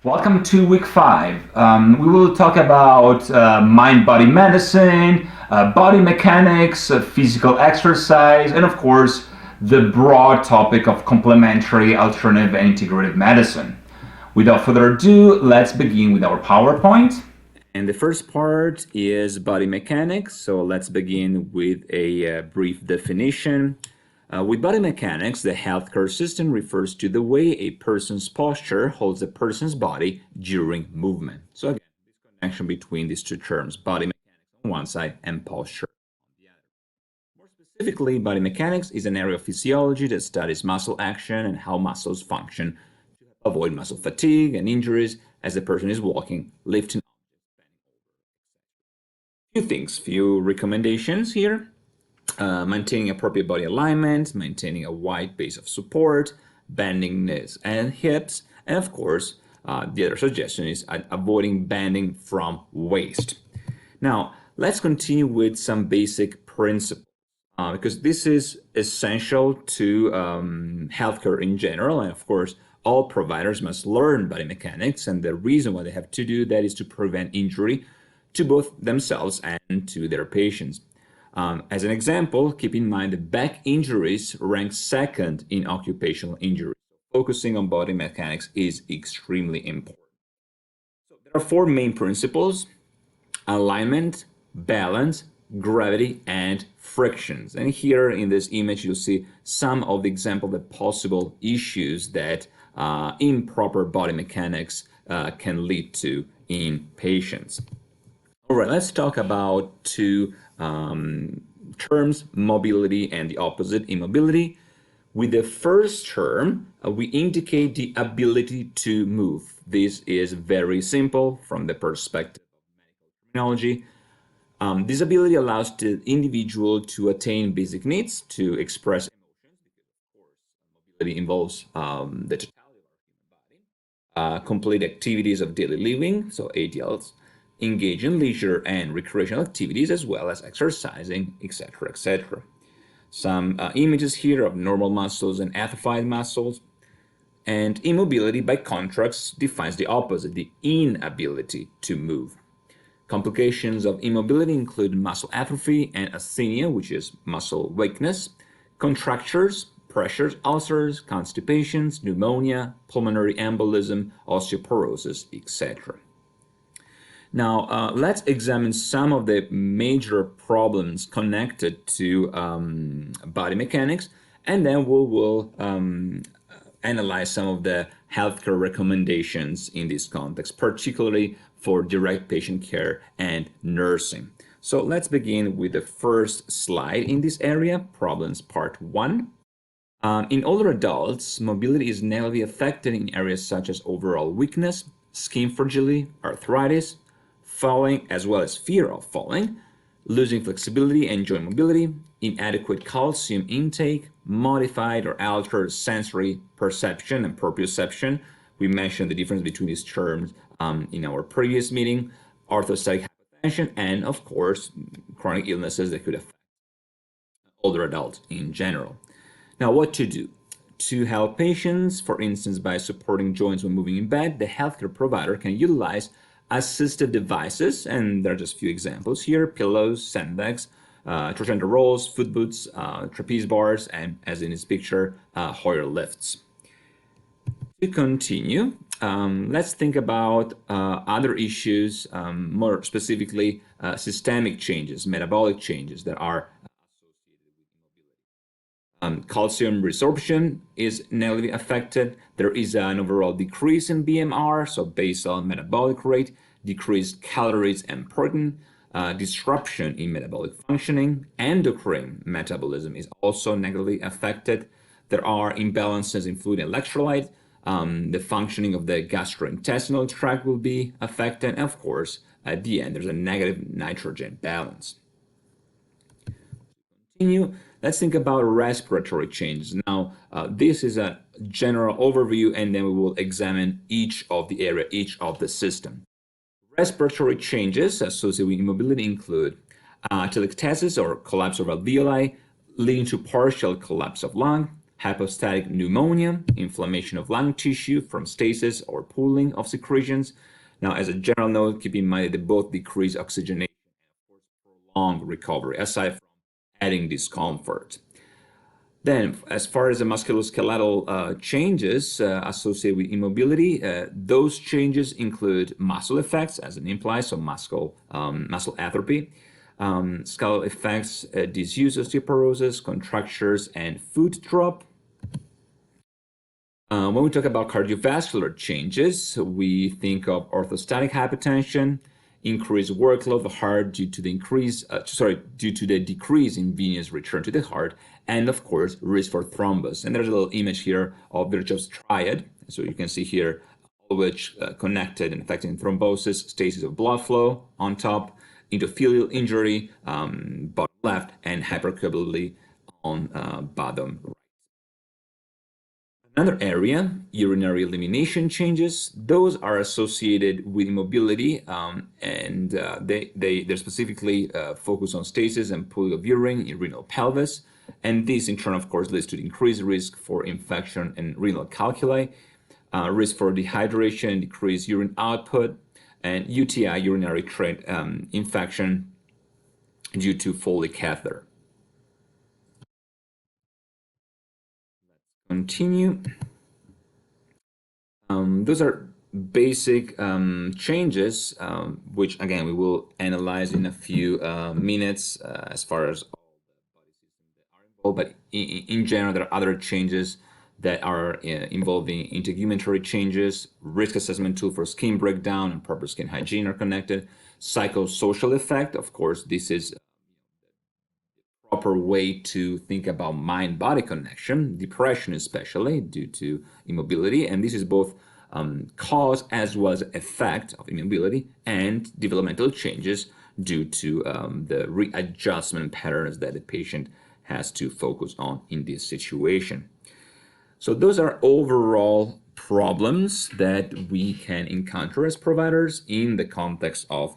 Welcome to week 5. We will talk about mind-body medicine, body mechanics, physical exercise, and of course, the broad topic of complementary, alternative, and integrative medicine. Without further ado, let's begin with our PowerPoint. And the first part is body mechanics. So let's begin with a brief definition. With body mechanics, the healthcare system refers to the way a person's posture holds a person's body during movement. So again, this connection between these two terms, body mechanics on one side and posture on the other. More specifically, body mechanics is an area of physiology that studies muscle action and how muscles function to avoid muscle fatigue and injuries as the person is walking, lifting. Few things, few recommendations here. Maintaining appropriate body alignment, maintaining a wide base of support, bending knees and hips, and of course, the other suggestion is avoiding bending from waist. Now, let's continue with some basic principles, because this is essential to healthcare in general, and of course, all providers must learn body mechanics, and the reason why they have to do that is to prevent injury to both themselves and to their patients. As an example, keep in mind that back injuries rank second in occupational injuries. Focusing on body mechanics is extremely important. So there are 4 main principles: alignment, balance, gravity, and frictions. And here in this image, you'll see some of the example of the possible issues that improper body mechanics can lead to in patients. All right, let's talk about 2 terms, mobility and the opposite, immobility. With the first term, we indicate the ability to move. This is very simple from the perspective of medical terminology. This ability allows the individual to attain basic needs, to express emotions, because of course mobility involves the totality of our human body, complete activities of daily living, so ADLs, engage in leisure and recreational activities, as well as exercising, etc., etc. Some images here of normal muscles and atrophied muscles. And immobility, by contrast, defines the opposite, the inability to move. Complications of immobility include muscle atrophy and asthenia, which is muscle weakness, contractures, pressures, ulcers, constipations, pneumonia, pulmonary embolism, osteoporosis, etc. Now, let's examine some of the major problems connected to body mechanics, and then we will analyze some of the healthcare recommendations in this context, particularly for direct patient care and nursing. So let's begin with the first slide in this area, problems part 1. In older adults, mobility is negatively affected in areas such as overall weakness, skin fragility, arthritis, falling, as well as fear of falling, losing flexibility and joint mobility, inadequate calcium intake, modified or altered sensory perception and proprioception. We mentioned the difference between these terms in our previous meeting, orthostatic hypotension, and of course, chronic illnesses that could affect older adults in general. Now, what to do? To help patients, for instance, by supporting joints when moving in bed, the healthcare provider can utilize assistive devices, and there are just a few examples here: pillows, sandbags, trochanter rolls, foot boots, trapeze bars, and as in this picture, Hoyer lifts. To continue, let's think about other issues, more specifically systemic changes, metabolic changes that are calcium resorption is negatively affected. There is an overall decrease in BMR, so basal metabolic rate, decreased calories and protein, disruption in metabolic functioning. Endocrine metabolism is also negatively affected. There are imbalances in fluid and electrolyte. The functioning of the gastrointestinal tract will be affected. And of course, at the end, there's a negative nitrogen balance. Continue. Let's think about respiratory changes. Now, this is a general overview, and then we will examine each of the area, each of the system. Respiratory changes associated with immobility include atelectasis or collapse of alveoli, leading to partial collapse of lung, hypostatic pneumonia, inflammation of lung tissue from stasis or pooling of secretions. Now, as a general note, keep in mind that they both decrease oxygenation and, of course, prolong recovery, aside from adding discomfort. Then, as far as the musculoskeletal changes associated with immobility, those changes include muscle effects, as it implies, so muscle atrophy, skeletal effects, disuse osteoporosis, contractures, and foot drop. When we talk about cardiovascular changes, we think of orthostatic hypotension, increased workload of the heart due to the decrease in venous return to the heart, and of course risk for thrombus. And there's a little image here of Virchow's triad. So you can see here, all which connected and affecting thrombosis, stasis of blood flow on top, endothelial injury bottom left, and hypercoagulability on bottom right. Another area, urinary elimination changes. Those are associated with immobility, and they're specifically focused on stasis and pooling of urine in renal pelvis. And this, in turn, of course, leads to increased risk for infection and renal calculi, risk for dehydration and decreased urine output, and UTI, urinary tract infection due to Foley catheter. Continue. Those are basic changes, which again we will analyze in a few minutes as far as all the body systems that are involved. But in general, there are other changes that are involving integumentary changes, risk assessment tool for skin breakdown and proper skin hygiene are connected. Psychosocial effect, of course, this is proper way to think about mind-body connection, depression especially due to immobility, and this is both cause as well as effect of immobility and developmental changes due to the readjustment patterns that the patient has to focus on in this situation. So those are overall problems that we can encounter as providers in the context of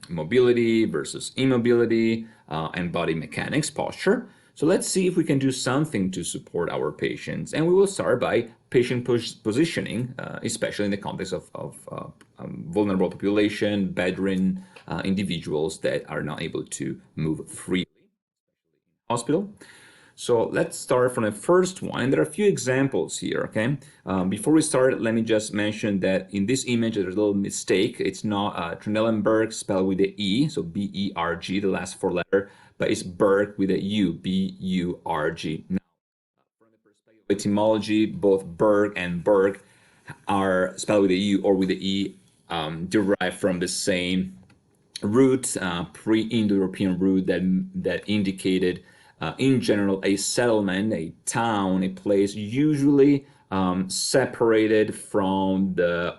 mobility versus immobility and body mechanics, posture. So let's see if we can do something to support our patients. And we will start by patient positioning, especially in the context of vulnerable population, bedridden individuals that are not able to move freely, especially in hospital. So let's start from the first one. And there are a few examples here, okay? Before we start, let me just mention that in this image, there's a little mistake. It's not Trendelenburg spelled with the E, so B-E-R-G, the last four letter, but it's Berg with a U, B-U-R-G. Now, from the perspective of etymology, both Berg and Berg are spelled with a U or with a E, derived from the same root, pre-Indo-European root that indicated in general, a settlement, a town, a place, usually separated from the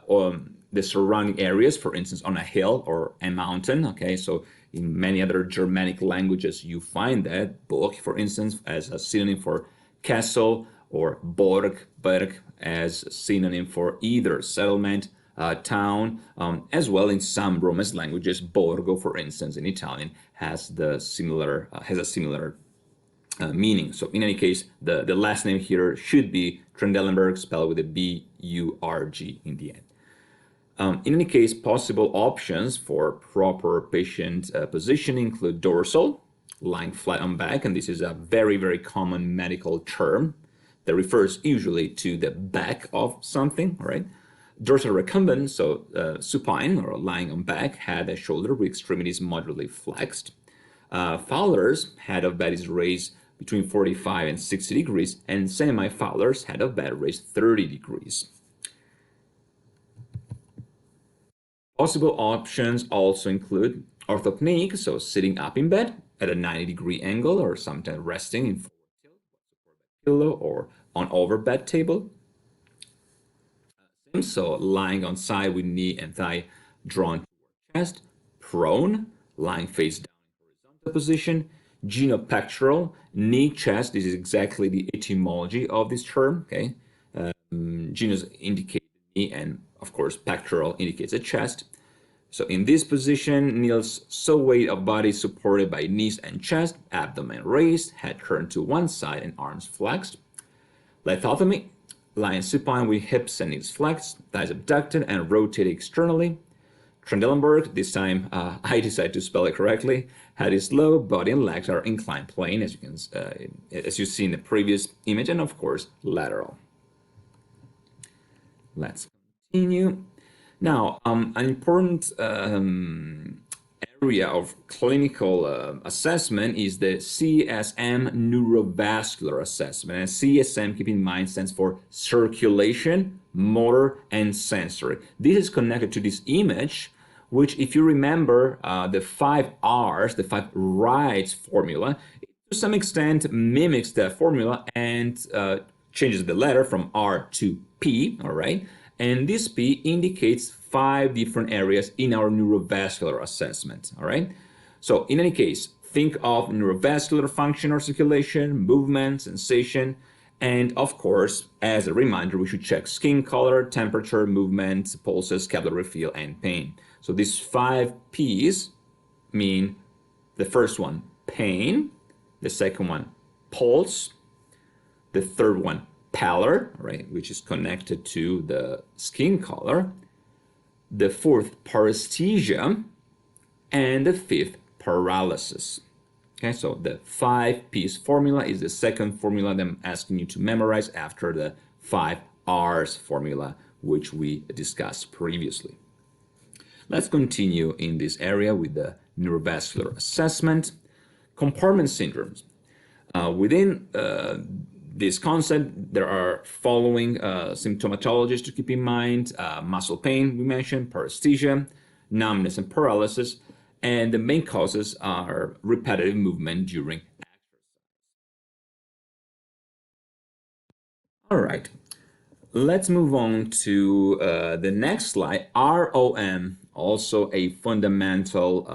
surrounding areas, for instance, on a hill or a mountain, okay? So in many other Germanic languages, you find that Burg, for instance, as a synonym for castle, or Berg, as a synonym for either settlement, town, as well in some Romance languages, Borgo, for instance, in Italian, has a similar meaning. So in any case, the last name here should be Trendelenburg, spelled with a B-U-R-G in the end. In any case, possible options for proper patient positioning include dorsal, lying flat on back, and this is a very, very common medical term that refers usually to the back of something, right? Dorsal recumbent, so supine or lying on back, head and shoulder with extremities moderately flexed. Fowler's head of bed is raised between 45 and 60 degrees, and semi-Fowler's head of bed raised 30 degrees. Possible options also include orthopneic, so sitting up in bed at a 90-degree angle, or sometimes resting in forward tilt, supported by pillow or on over bed table. So lying on side with knee and thigh drawn toward chest. Prone, lying face down in horizontal position. Genopectoral, knee, chest. This is exactly the etymology of this term, okay? Genus indicates knee, and of course pectoral indicates a chest. So in this position, kneels so weight of body supported by knees and chest, abdomen raised, head turned to one side and arms flexed. Lithotomy, lying supine with hips and knees flexed, thighs abducted and rotated externally. Trendelenburg, this time I decided to spell it correctly, head is low, body and legs are inclined plane, as you see in the previous image, and of course lateral. Let's continue. Now, an important area of clinical assessment is the CSM Neurovascular Assessment. And CSM, keep in mind, stands for circulation, motor, and sensory. This is connected to this image, which, if you remember the 5 R's, the 5 rights formula, to some extent mimics that formula and changes the letter from R to P, all right? And this P indicates 5 different areas in our neurovascular assessment, all right? So in any case, think of neurovascular function or circulation, movement, sensation, and of course, as a reminder, we should check skin color, temperature, movement, pulses, capillary feel, and pain. So these 5 P's mean the first one, pain, the second one, pulse, the third one, pallor, right, which is connected to the skin color, the fourth, paresthesia, and the fifth, paralysis. Okay, so the 5 P's formula is the second formula that I'm asking you to memorize after the 5 R's formula, which we discussed previously. Let's continue in this area with the neurovascular assessment. Compartment syndromes. Within this concept, there are following symptomatologies to keep in mind: muscle pain, we mentioned, paresthesia, numbness, and paralysis. And the main causes are repetitive movement during exercise. All right, let's move on to the next slide. ROM, also a fundamental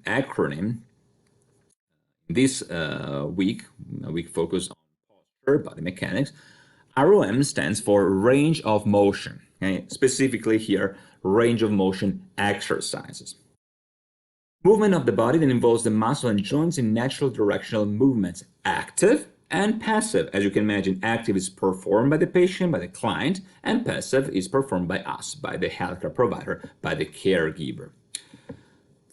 acronym. This week focused on posture, body mechanics. ROM stands for range of motion, okay? Specifically here, range of motion exercises. Movement of the body that involves the muscle and joints in natural directional movements, active and passive. As you can imagine, active is performed by the patient, by the client, and passive is performed by us, by the healthcare provider, by the caregiver.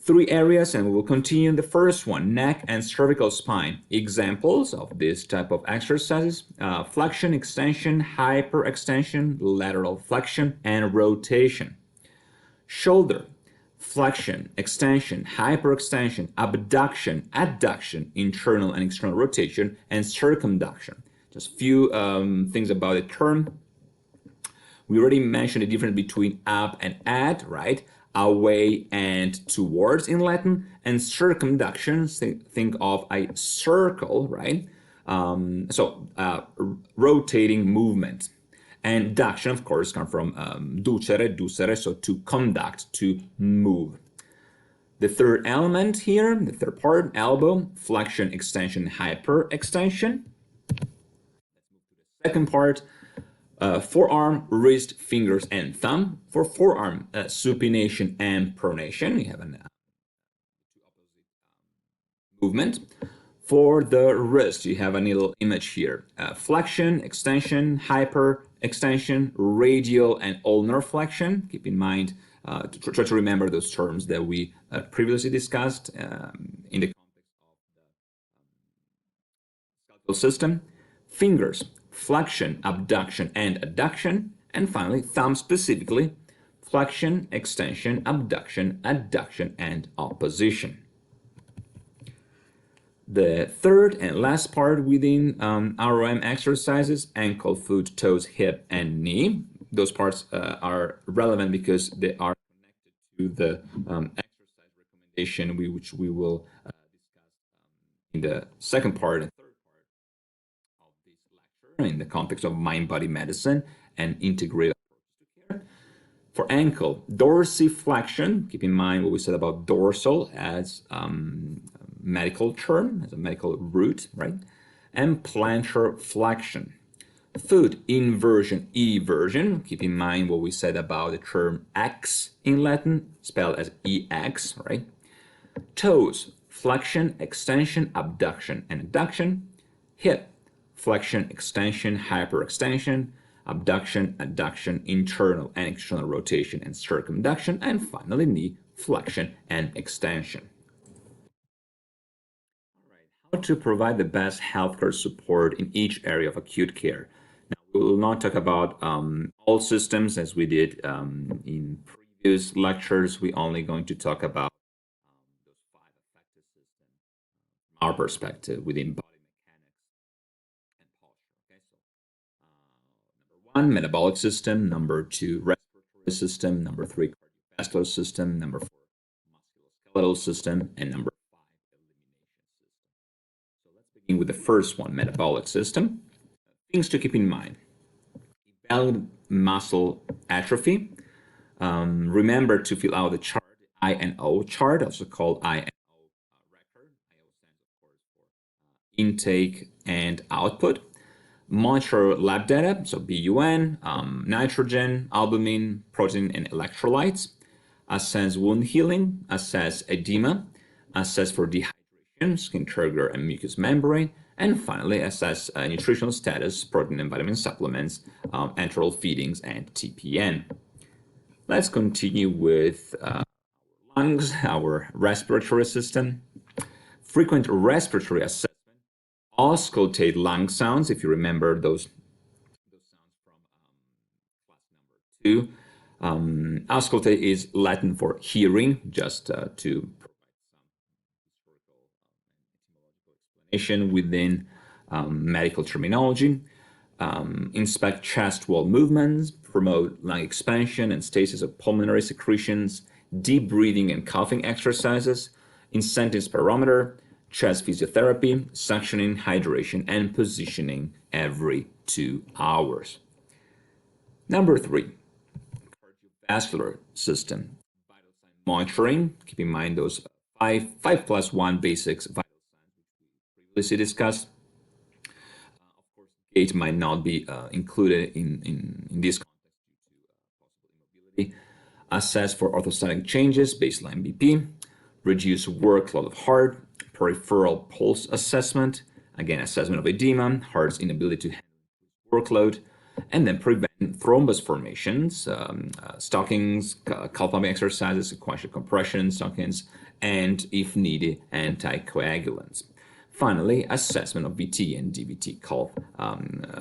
3 areas, and we will continue. The first one, neck and cervical spine. Examples of this type of exercises: flexion, extension, hyperextension, lateral flexion, and rotation. Shoulder, flexion, extension, hyperextension, abduction, adduction, internal and external rotation, and circumduction. Just a few things about the term. We already mentioned the difference between up and at, right? Away and towards in Latin, and circumduction, think of a circle, right? Rotating movement. And duction, of course, comes from ducere, so to conduct, to move. The third element here, the third part, elbow, flexion, extension, hyperextension. Second part, forearm, wrist, fingers, and thumb. For forearm, supination and pronation. We have an movement. For the wrist, you have a little image here. Flexion, extension, hyperextension, radial and ulnar flexion. Keep in mind, try to remember those terms that we previously discussed in the context of the skeletal system. Fingers, flexion, abduction, and adduction. And finally, thumb specifically, flexion, extension, abduction, adduction, and opposition. The third and last part within ROM exercises, ankle, foot, toes, hip, and knee. Those parts are relevant because they are connected to the exercise recommendation, which we will discuss in the second part and third part of this lecture in the context of mind-body medicine and integrative approaches to care. For ankle, dorsiflexion, keep in mind what we said about dorsal as medical term, as a medical root, right? And plantar flexion. Foot, inversion, eversion. Keep in mind what we said about the term X in Latin, spelled as EX, right? Toes, flexion, extension, abduction, and adduction. Hip, flexion, extension, hyperextension, abduction, adduction, internal and external rotation and circumduction, and finally knee, flexion and extension. All right, how to provide the best healthcare support in each area of acute care. Now, we will not talk about all systems as we did in previous lectures. We're only going to talk about those 5 effective systems from our perspective within body mechanics and posture. Okay, so number 1, metabolic system. Number 2, respiratory system. Number 3, cardiovascular system. Number 4, musculoskeletal system. And number 5, elimination system. So let's begin with the first one, metabolic system. Things to keep in mind. Evaluate muscle atrophy. Remember to fill out the chart, INO chart, also called INO record. IO stands, of course, for intake and output. Monitor lab data, so BUN, nitrogen, albumin, protein, and electrolytes. Assess wound healing. Assess edema. Assess for dehydration, skin turgor, and mucous membrane. And finally, assess nutritional status, protein and vitamin supplements, enteral feedings, and TPN. Let's continue with lungs, our respiratory system. Frequent respiratory assessment. Auscultate lung sounds, if you remember those sounds from class number 2. Auscultate is Latin for hearing, just to provide some historical etymological explanation within medical terminology. Inspect chest wall movements, promote lung expansion and stasis of pulmonary secretions, deep breathing and coughing exercises, incentive spirometer, chest physiotherapy, suctioning, hydration, and positioning every 2 hours. Number 3, cardiovascular system. Vital sign monitoring. Keep in mind those 5+1 basics vital signs which we previously discussed. Of course, gait might not be included in this context due to possible immobility. Assess for orthostatic changes, baseline BP. Reduce workload of heart. Peripheral pulse assessment. Again, assessment of edema, heart's inability to handle workload. And then prevent thrombus formations, stockings, calf pumping exercises, sequential compression stockings, and, if needed, anticoagulants. Finally, assessment of VT and DVT, calf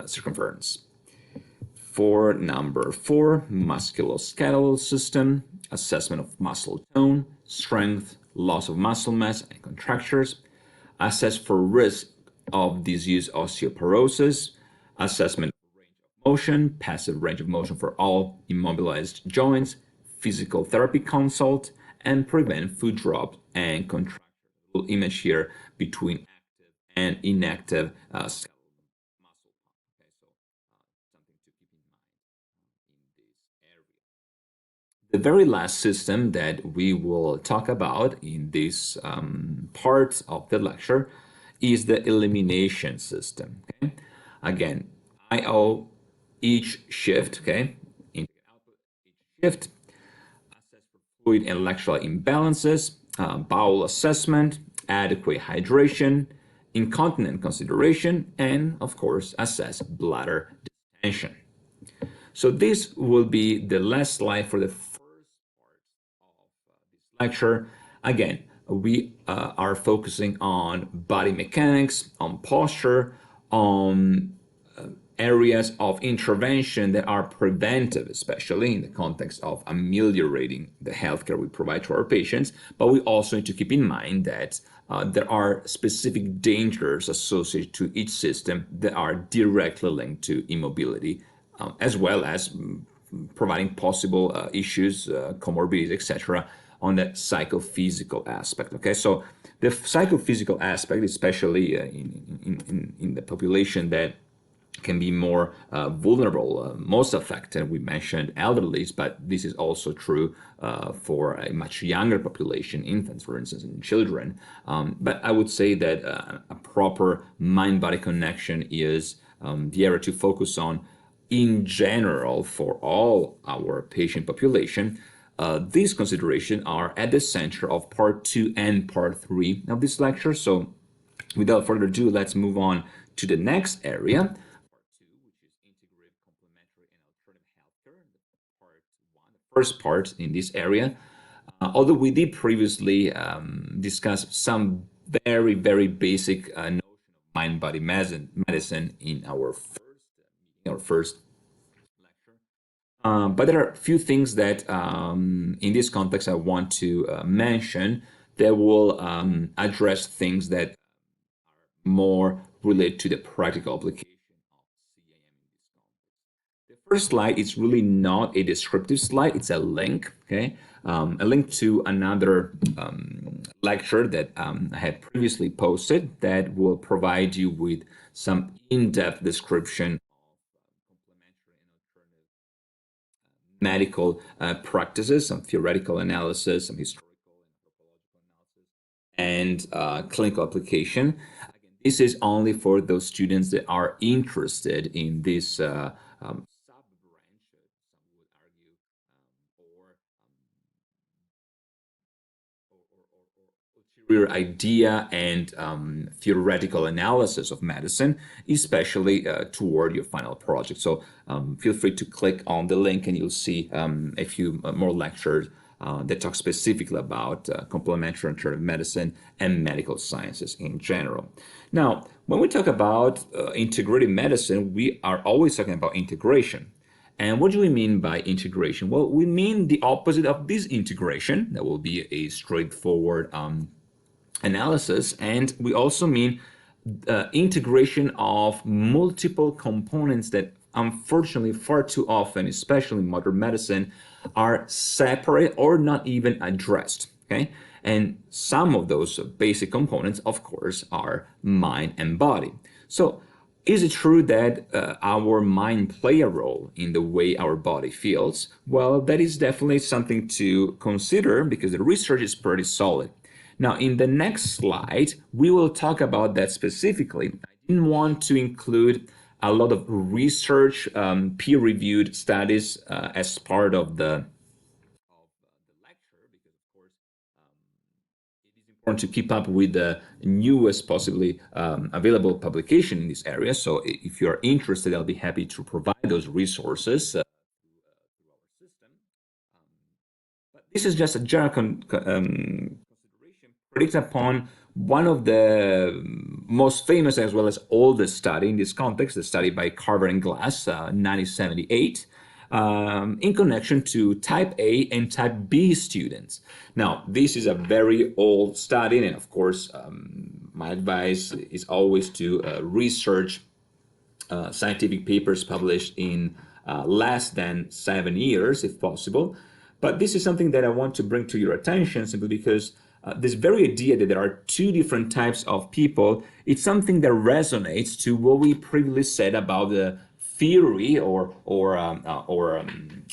circumference. For number 4, musculoskeletal system, assessment of muscle tone, strength, loss of muscle mass, and contractures. Assess for risk of disease osteoporosis. Assessment of range of motion, passive range of motion for all immobilized joints. Physical therapy consult, and prevent foot drop and contracture. We'll image here between active and inactive skeletal muscle pump. Okay, so something to keep in mind in this area. The very last system that we will talk about in this part of the lecture is the elimination system. Okay? Again, IO each shift, okay? Intake and output each shift. Assess for fluid and electrolyte imbalances, bowel assessment, adequate hydration, incontinent consideration, and of course, assess bladder distension. So this will be the last slide for the first part of this lecture. Again, we are focusing on body mechanics, on posture, on areas of intervention that are preventive, especially in the context of ameliorating the healthcare we provide to our patients. But we also need to keep in mind that there are specific dangers associated to each system that are directly linked to immobility, as well as providing possible issues, comorbidities, etc., on the psychophysical aspect. Okay, so the psychophysical aspect, especially in the population that can be more vulnerable, most affected, we mentioned elderlies, but this is also true for a much younger population, infants, for instance, and children. But I would say that a proper mind-body connection is the area to focus on in general for all our patient population, these considerations are at the center of part 2 and part 3 of this lecture. So without further ado, let's move on to the next area. Part 2, which is integrative, complementary, and alternative healthcare. Part 1, the first part in this area. Although we did previously discuss some very, very basic notion of mind-body medicine in our first lecture. But there are a few things that in this context I want to mention that will address things that are more related to the practical application of CAM in this context. The first slide is really not a descriptive slide, it's a link, okay? A link to another lecture that I had previously posted that will provide you with some in-depth description of complementary and alternative medical practices, some theoretical analysis, some historical and anthropological analysis, and clinical application. Again, this is only for those students that are interested in this sub-branch, some would argue, or ulterior idea and theoretical analysis of medicine, especially toward your final project. So feel free to click on the link and you'll see a few more lectures that talk specifically about complementary alternative medicine and medical sciences in general. Now, when we talk about integrative medicine, we are always talking about integration. And what do we mean by integration? Well, we mean the opposite of disintegration. That will be a straightforward analysis. And we also mean integration of multiple components that unfortunately far too often, especially in modern medicine, are separate or not even addressed. Okay? And some of those basic components, of course, are mind and body. So is it true that our mind play a role in the way our body feels? Well, that is definitely something to consider because the research is pretty solid. Now, in the next slide, we will talk about that specifically. I didn't want to include a lot of research, peer-reviewed studies as part of the lecture because, of course, it is important to keep up with the newest possibly available publication in this area. So if you're interested, I'll be happy to provide those resources through our system. But this is just a general consideration predicts upon one of the most famous as well as oldest study in this context, the study by Carver and Glass, 1978, in connection to type A and type B students. Now, this is a very old study, and of course, my advice is always to research scientific papers published in less than 7 years, if possible. But this is something that I want to bring to your attention simply because this very idea that there are two different types of people, it's something that resonates to what we previously said about the theory or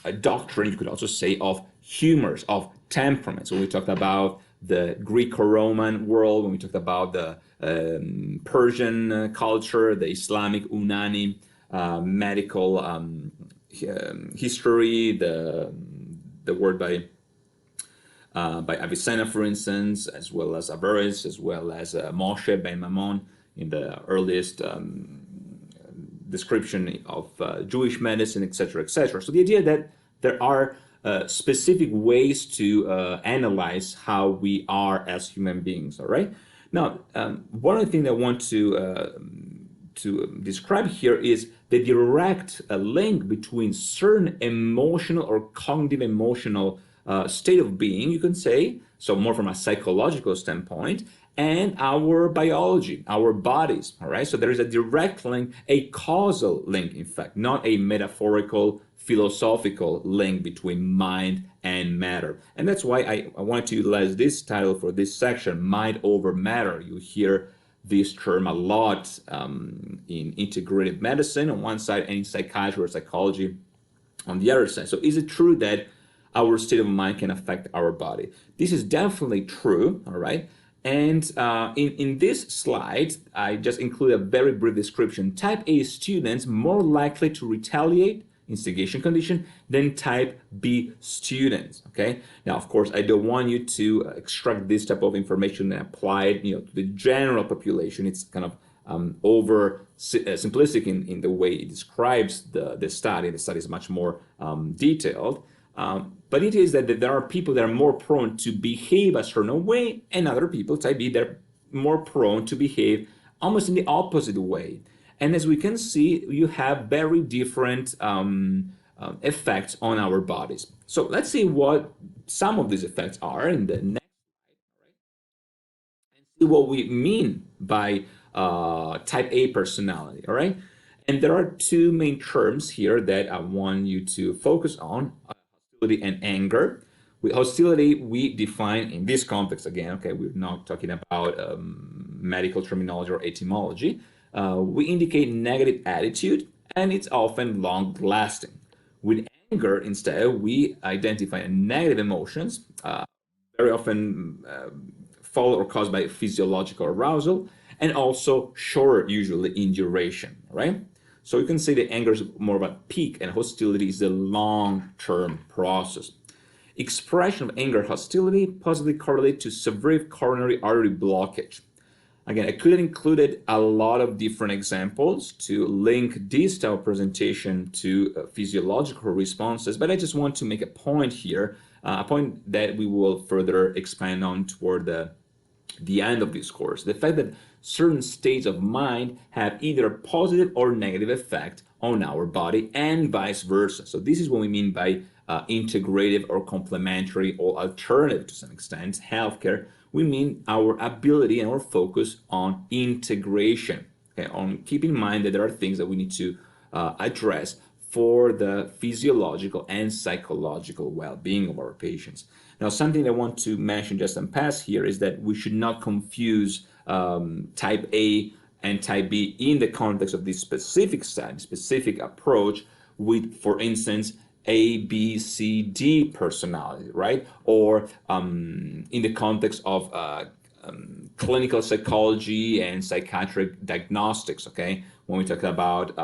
a doctrine, you could also say, of humors, of temperaments. When we talked about the Greco-Roman world, when we talked about the Persian culture, the Islamic Unani medical history, the word by Avicenna, for instance, as well as Averroes, as well as Moshe ben Maimon in the earliest description of Jewish medicine, etc., etc. So the idea that there are specific ways to analyze how we are as human beings, all right? Now, one of the things I want to describe here is the direct link between certain emotional or cognitive emotional state of being, you can say, so more from a psychological standpoint, and our biology, our bodies, all right? So there is a direct link, a causal link, in fact, not a metaphorical, philosophical link between mind and matter. And that's why I wanted to utilize this title for this section, Mind Over Matter. You hear this term a lot in integrative medicine on one side and in psychiatry or psychology on the other side. So is it true that our state of mind can affect our body? This is definitely true, all right? And in this slide, I just include a very brief description. Type A students more likely to retaliate, instigation condition, than type B students, okay? Now, of course, I don't want you to extract this type of information and apply it, to the general population. It's kind of over simplistic in the way it describes the study. The study is much more detailed. But it is that there are people that are more prone to behave a certain way, and other people, type B, that are more prone to behave almost in the opposite way. And as we can see, you have very different effects on our bodies. So let's see what some of these effects are in the next slide, and see what we mean by type A personality, all right? And there are two main terms here that I want you to focus on. Hostility and anger. With hostility, we define in this context again, okay, we're not talking about medical terminology or etymology. We indicate negative attitude, and it's often long-lasting. With anger, instead, we identify negative emotions, very often followed or caused by physiological arousal, and also shorter, usually in duration, right? So you can say that anger is more of a peak, and hostility is a long-term process. Expression of anger hostility positively correlate to severe coronary artery blockage. Again, I could have included a lot of different examples to link this type of presentation to physiological responses, but I just want to make a point here, a point that we will further expand on toward the end of this course. The fact that certain states of mind have either a positive or negative effect on our body and vice versa. So this is what we mean by integrative or complementary or alternative to some extent healthcare. We mean our ability and our focus on integration, okay, on keeping in mind that there are things that we need to address for the physiological and psychological well-being of our patients. Now, something I want to mention just on pass here is that we should not confuse type A and type B in the context of this specific study, specific approach with, for instance, A, B, C, D personality, right? Or in the context of clinical psychology and psychiatric diagnostics, okay? When we talk about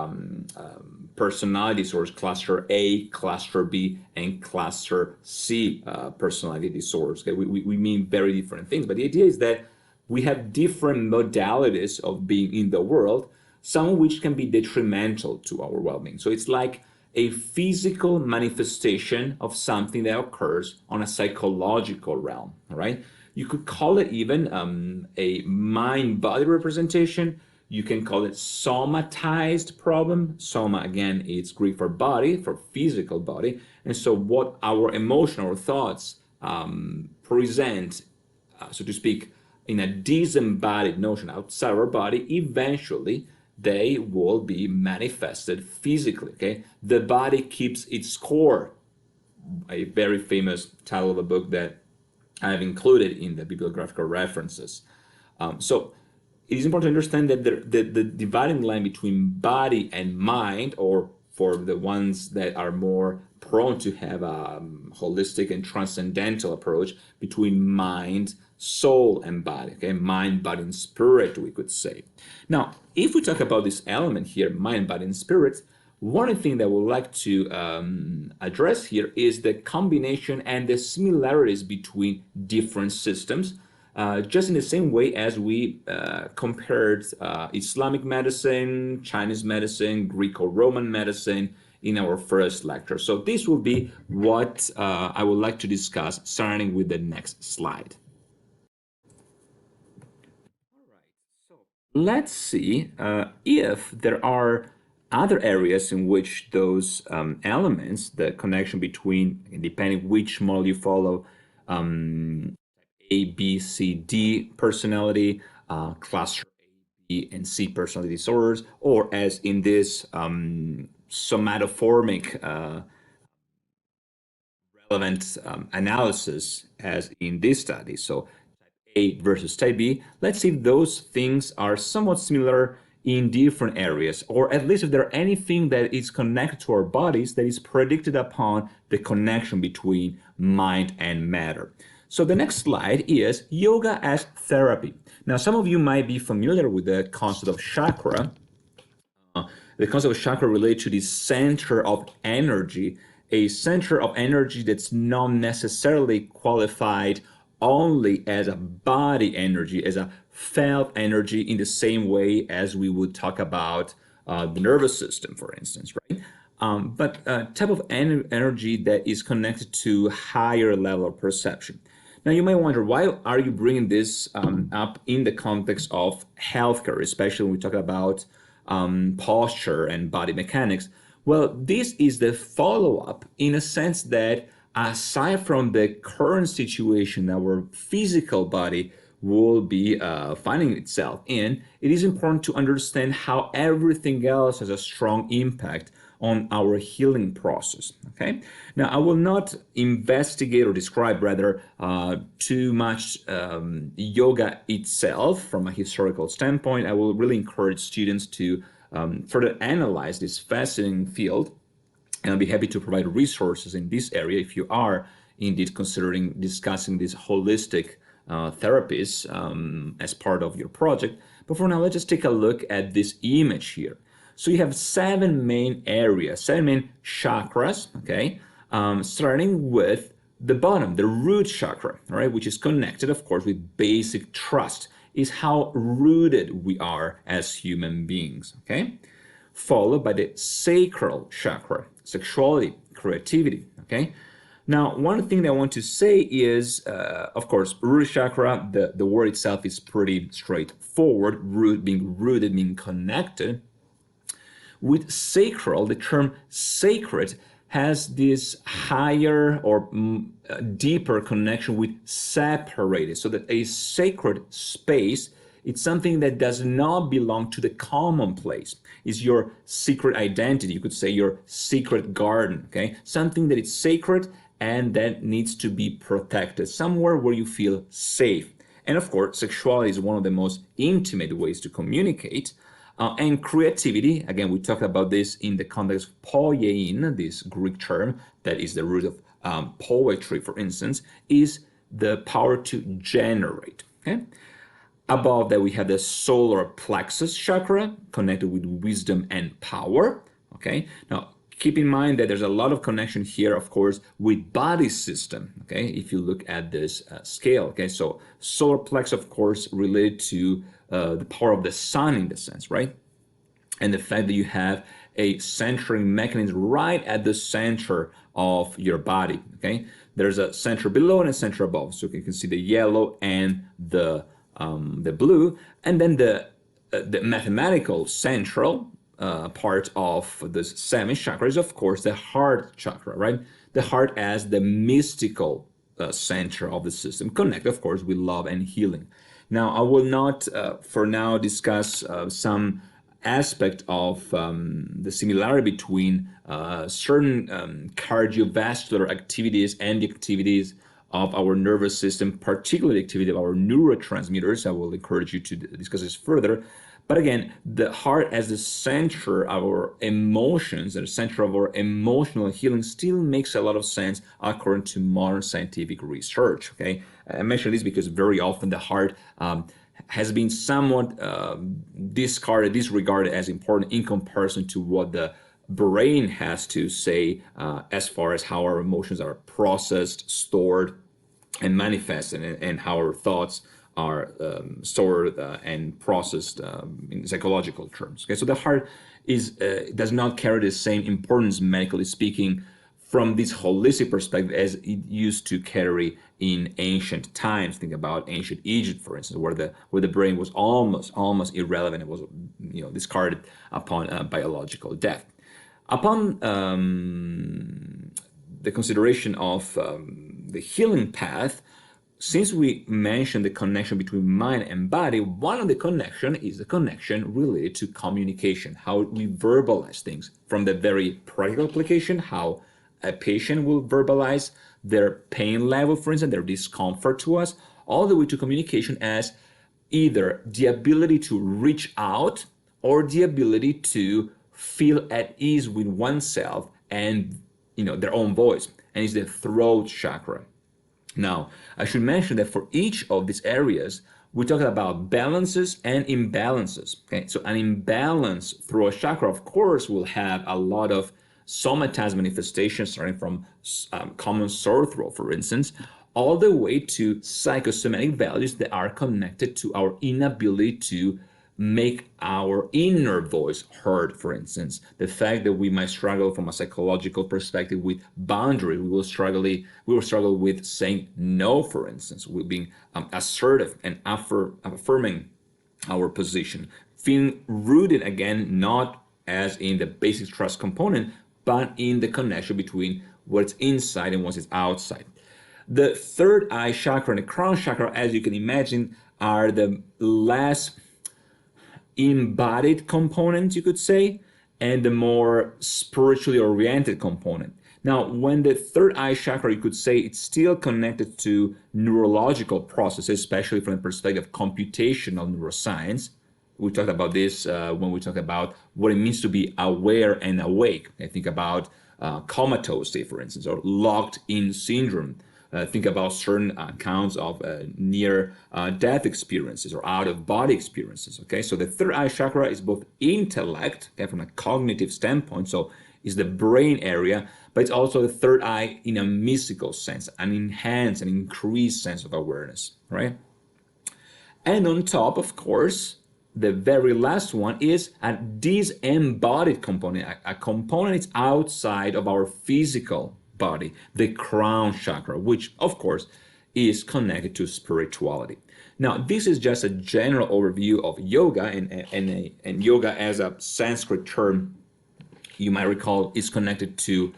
personality disorders, cluster A, cluster B, and cluster C personality disorders, okay? We mean very different things, but the idea is that we have different modalities of being in the world, some of which can be detrimental to our well-being. So it's like a physical manifestation of something that occurs on a psychological realm, all right? You could call it even a mind-body representation. You can call it somatized problem. Soma, again, it's Greek for body, for physical body. And so what our emotional thoughts present, so to speak, in a disembodied notion outside our body, eventually they will be manifested physically, okay? The body keeps its score, a very famous title of a book that I have included in the bibliographical references. So it is important to understand that the dividing line between body and mind, or for the ones that are more prone to have a holistic and transcendental approach, between mind, soul, and body, okay? Mind, body, and spirit, we could say. Now, if we talk about this element here, mind, body, and spirit, one thing that I would like to address here is the combination and the similarities between different systems, just in the same way as we compared Islamic medicine, Chinese medicine, Greco-Roman medicine in our first lecture. So this will be what I would like to discuss, starting with the next slide. All right, so let's see if there are other areas in which those elements, the connection between, depending which model you follow, A, B, C, D personality, cluster A, B, and C personality disorders, or as in this somatoformic relevant analysis as in this study, so type A versus type B, let's see if those things are somewhat similar in different areas, or at least if there are anything that is connected to our bodies that is predicted upon the connection between mind and matter. So the next slide is yoga as therapy. Now, some of you might be familiar with the concept of chakra. The concept of chakra relates to the center of energy, a center of energy that's not necessarily qualified only as a body energy, as a felt energy in the same way as we would talk about the nervous system, for instance, right? But a type of energy that is connected to higher level of perception. Now, you might wonder, why are you bringing this up in the context of healthcare, especially when we talk about posture and body mechanics? Well, this is the follow-up in a sense that aside from the current situation that our physical body will be finding itself in, it is important to understand how everything else has a strong impact on our healing process. Okay. Now, I will not investigate or describe rather too much yoga itself from a historical standpoint. I will really encourage students to further analyze this fascinating field, and I'll be happy to provide resources in this area if you are indeed considering discussing these holistic therapies as part of your project. But for now, let's just take a look at this image here. So you have 7 main areas, 7 main chakras, okay, starting with the bottom, the root chakra, all right, which is connected, of course, with basic trust, is how rooted we are as human beings, okay? Followed by the sacral chakra, sexuality, creativity, okay? Now, one thing that I want to say is, of course, root chakra, the word itself is pretty straightforward, root being rooted, being connected. With sacral, the term sacred has this higher or deeper connection with separated, so that a sacred space, it's something that does not belong to the commonplace. It's your secret identity, you could say your secret garden, okay? Something that is sacred and that needs to be protected, somewhere where you feel safe. And of course, sexuality is one of the most intimate ways to communicate. And creativity, again, we talked about this in the context of poiein, this Greek term that is the root of poetry, for instance, is the power to generate. Okay? Above that, we have the solar plexus chakra, connected with wisdom and power. Okay? Now, keep in mind that there's a lot of connection here, of course, with body system. Okay? If you look at this scale. Okay? So solar plexus, of course, related to the power of the sun in the sense, right? And the fact that you have a centering mechanism right at the center of your body, okay? There's a center below and a center above. So you can see the yellow and the blue. And then the mathematical central part of this 7th chakra is, of course, the heart chakra, right? The heart as the mystical center of the system, connected, of course, with love and healing. Now, I will not, for now, discuss some aspect of the similarity between certain cardiovascular activities and the activities of our nervous system, particularly the activity of our neurotransmitters. I will encourage you to discuss this further. But again, the heart as the center of our emotions, the center of our emotional healing, still makes a lot of sense according to modern scientific research. Okay, I mention this because very often the heart has been somewhat disregarded as important in comparison to what the brain has to say as far as how our emotions are processed, stored, and manifested, and how our thoughts are stored and processed in psychological terms. Okay, so the heart is does not carry the same importance, medically speaking, from this holistic perspective as it used to carry in ancient times. Think about ancient Egypt, for instance, where the brain was almost irrelevant. It was discarded upon biological death. Upon the consideration of the healing path, since we mentioned the connection between mind and body, one of the connection is the connection related to communication, how we verbalize things, from the very practical application, how a patient will verbalize their pain level, for instance, their discomfort to us, all the way to communication as either the ability to reach out or the ability to feel at ease with oneself and their own voice. And it's the throat chakra. Now, I should mention that for each of these areas, we talk about balances and imbalances. Okay, so an imbalance through a chakra, of course, will have a lot of somatized manifestations, starting from common sore throat, for instance, all the way to psychosomatic values that are connected to our inability to make our inner voice heard. For instance, the fact that we might struggle from a psychological perspective with boundaries, we will struggle with saying no, for instance, with being assertive and affirming our position, feeling rooted again, not as in the basic trust component, but in the connection between what's inside and what's outside. The third eye chakra and the crown chakra, as you can imagine, are the less embodied component, you could say, and the more spiritually oriented component. Now, when the third eye chakra, you could say it's still connected to neurological processes, especially from the perspective of computational neuroscience. We talked about this when we talk about what it means to be aware and awake. I think about comatose state, for instance, or locked-in syndrome. Think about certain accounts of near-death experiences or out-of-body experiences. Okay, so the third eye chakra is both intellect, okay, from a cognitive standpoint, so is the brain area, but it's also the third eye in a mystical sense, an enhanced, an increased sense of awareness, right? And on top, of course, the very last one is a disembodied component, a component that's outside of our physical body, the crown chakra, which of course is connected to spirituality. Now, this is just a general overview of yoga, and yoga as a Sanskrit term, you might recall, is connected to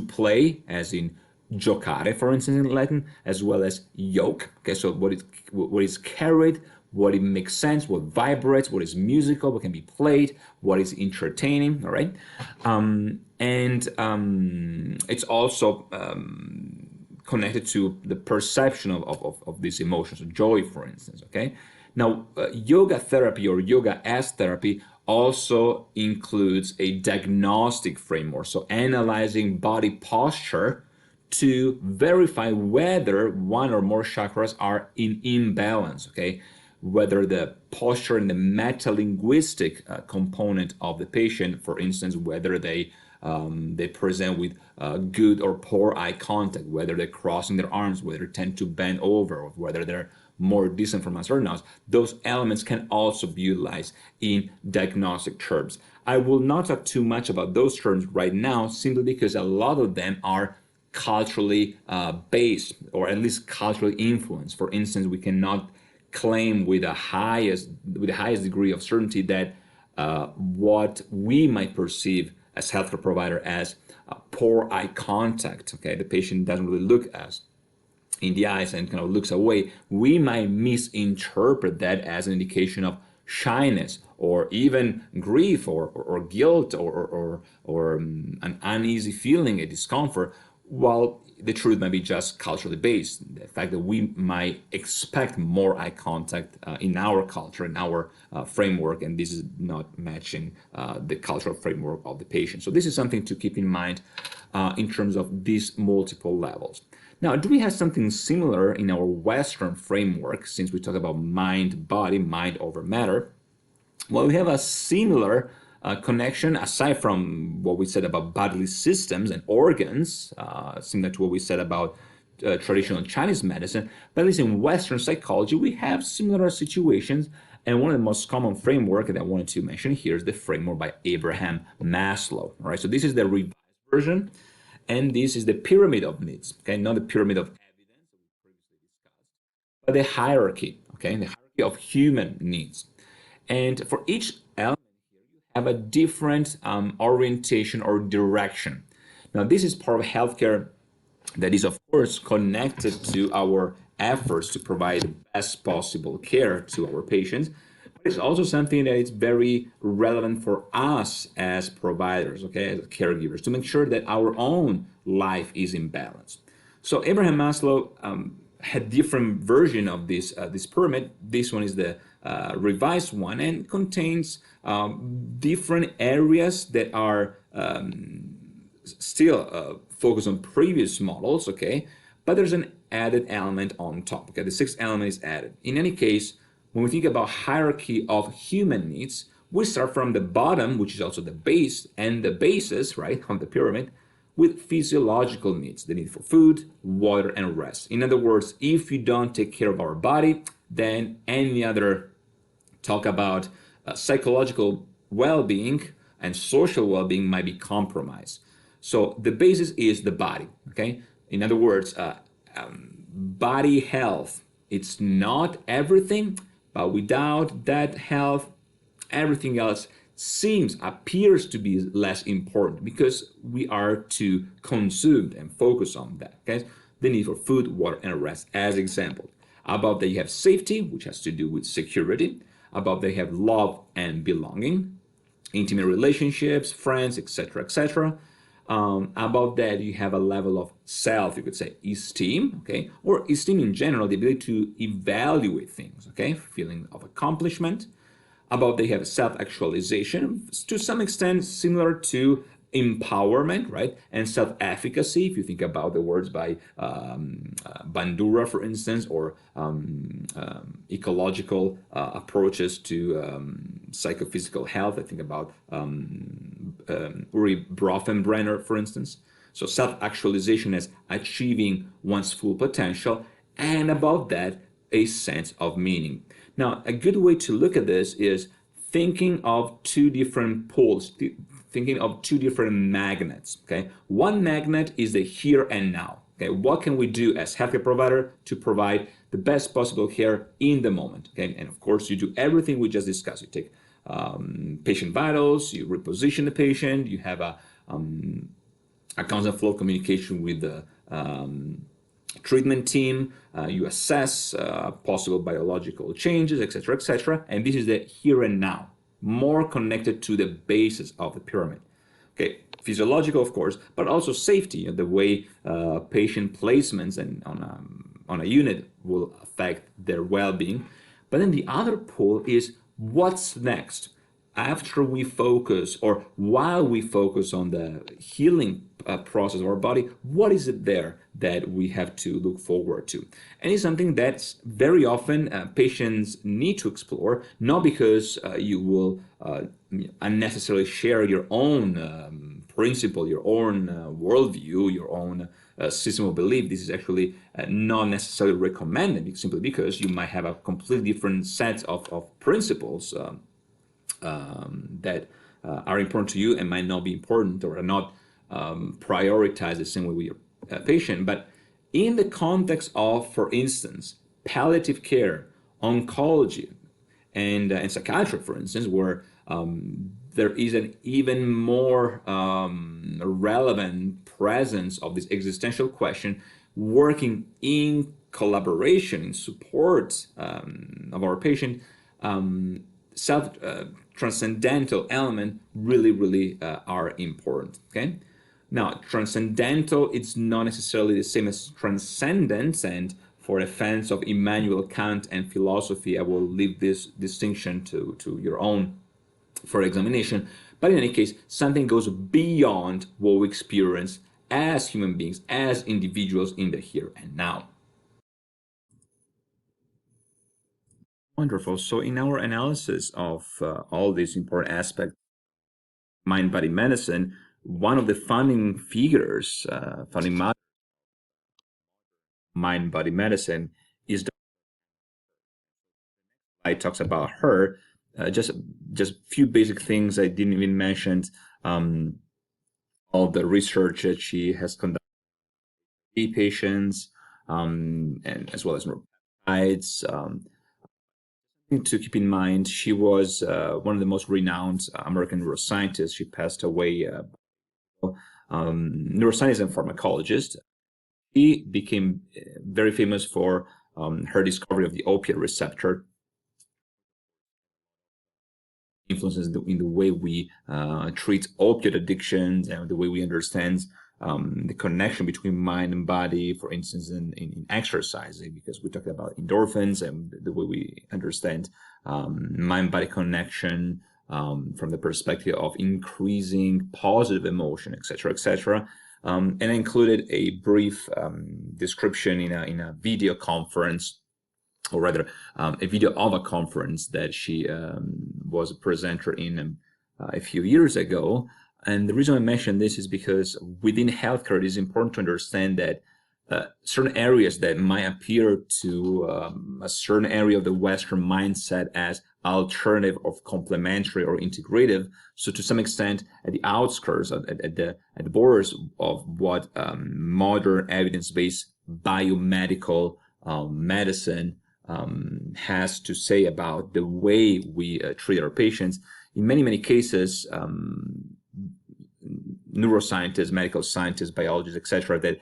play, as in giocare, for instance, in Latin, as well as yoke. Okay, so what is carried, what it makes sense, what vibrates, what is musical, what can be played, what is entertaining, all right? It's also connected to the perception of these emotions, joy, for instance, okay? Now, yoga therapy or yoga as therapy also includes a diagnostic framework, so analyzing body posture to verify whether one or more chakras are in imbalance, okay? Whether the posture and the metalinguistic component of the patient, for instance, whether they present with good or poor eye contact, whether they're crossing their arms, whether they tend to bend over, or whether they're more distant from us or not, those elements can also be utilized in diagnostic terms. I will not talk too much about those terms right now, simply because a lot of them are culturally based, or at least culturally influenced. For instance, we cannot claim with the highest degree of certainty that what we might perceive as healthcare provider as poor eye contact, okay, the patient doesn't really look us in the eyes and kind of looks away, we might misinterpret that as an indication of shyness, or even grief, or guilt, or an uneasy feeling, a discomfort, while the truth might be just culturally based. The fact that we might expect more eye contact in our culture, in our framework, and this is not matching the cultural framework of the patient. So this is something to keep in mind in terms of these multiple levels. Now, do we have something similar in our Western framework, since we talk about mind-body, mind over matter? Well, we have a similar connection, aside from what we said about bodily systems and organs, similar to what we said about traditional Chinese medicine, but at least in Western psychology, we have similar situations. And one of the most common framework that I wanted to mention here is the framework by Abraham Maslow. All right, so this is the revised version, and this is the pyramid of needs. Okay, not the pyramid of evidence that we previously discussed, but the hierarchy. Okay, the hierarchy of human needs. And for each element here, you have a different orientation or direction. Now, this is part of healthcare that is, of course, connected to our efforts to provide the best possible care to our patients. But it's also something that is very relevant for us as providers, okay, as caregivers, to make sure that our own life is in balance. So Abraham Maslow had different version of this pyramid. This one is the revised one, and contains different areas that are still focus on previous models, okay? But there's an added element on top, okay? The sixth element is added. In any case, when we think about hierarchy of human needs, we start from the bottom, which is also the base and the basis, right, on the pyramid, with physiological needs, the need for food, water, and rest. In other words, if you don't take care of our body, then any other talk about psychological well-being and social well-being might be compromised. So the basis is the body, okay? In other words, body health, it's not everything, but without that health, everything else appears to be less important because we are too consumed and focused on that, okay? The need for food, water, and rest as example. Above that you have safety, which has to do with security. Above that you have love and belonging, intimate relationships, friends, etc., etc. Above that you have a level of self, you could say esteem, okay? Or esteem in general, the ability to evaluate things, okay? Feeling of accomplishment. Above they have self-actualization, to some extent similar to empowerment, right? And self-efficacy, if you think about the words by Bandura, for instance, or ecological approaches to psychophysical health. I think about Uri Brofenbrenner, for instance. So self-actualization is achieving one's full potential, and above that, a sense of meaning. Now, a good way to look at this is thinking of two different poles, thinking of two different magnets, okay? One magnet is the here and now, okay? What can we do as healthcare provider to provide the best possible care in the moment, okay? And of course, you do everything we just discussed. You take patient vitals, you reposition the patient, you have a constant flow of communication with the treatment team, you assess possible biological changes, etc., etc. And this is the here and now, more connected to the basis of the pyramid. Okay, physiological, of course, but also safety, the way patient placements and on a unit will affect their well-being. But then the other pole is what's next after we focus, or while we focus on the healing process of our body. What is it there that we have to look forward to? And it's something that's very often patients need to explore, not because you will unnecessarily share your own principle, your own worldview, your own system of belief. This is actually not necessarily recommended, simply because you might have a completely different set of principles that are important to you and might not be important, or are not prioritized the same way with your patient. But in the context of, for instance, palliative care, oncology, and psychiatry, for instance, where there is an even more relevant presence of this existential question, working in collaboration, in support of our patient, self-transcendental element really are important, okay? Now, transcendental, it's not necessarily the same as transcendence, and for the fans of Immanuel Kant and philosophy, I will leave this distinction to your own for examination. But in any case, something goes beyond what we experience as human beings, as individuals in the here and now. Wonderful. So in our analysis of all these important aspects, mind-body medicine, one of the founding figures, founding mothers, mind-body medicine is I talks about her. Just few basic things I didn't even mention. All the research that she has conducted with patients, and as well as neuropsychiatrists. To keep in mind, she was one of the most renowned American neuroscientists. She passed away. Neuroscientist and pharmacologist. She became very famous for her discovery of the opiate receptor. Influences in the way we treat opiate addictions and the way we understand the connection between mind and body, for instance, in exercising, because we talked about endorphins and the way we understand mind-body connection from the perspective of increasing positive emotion, etc., etc. And I included a brief description in a video conference, or rather a video of a conference that she was a presenter in a few years ago. And the reason I mention this is because within healthcare, it is important to understand that certain areas that might appear to a certain area of the Western mindset as alternative of complementary or integrative. So to some extent, at the outskirts, at the borders of what modern evidence-based biomedical medicine has to say about the way we treat our patients. In many cases, neuroscientists, medical scientists, biologists, etc., that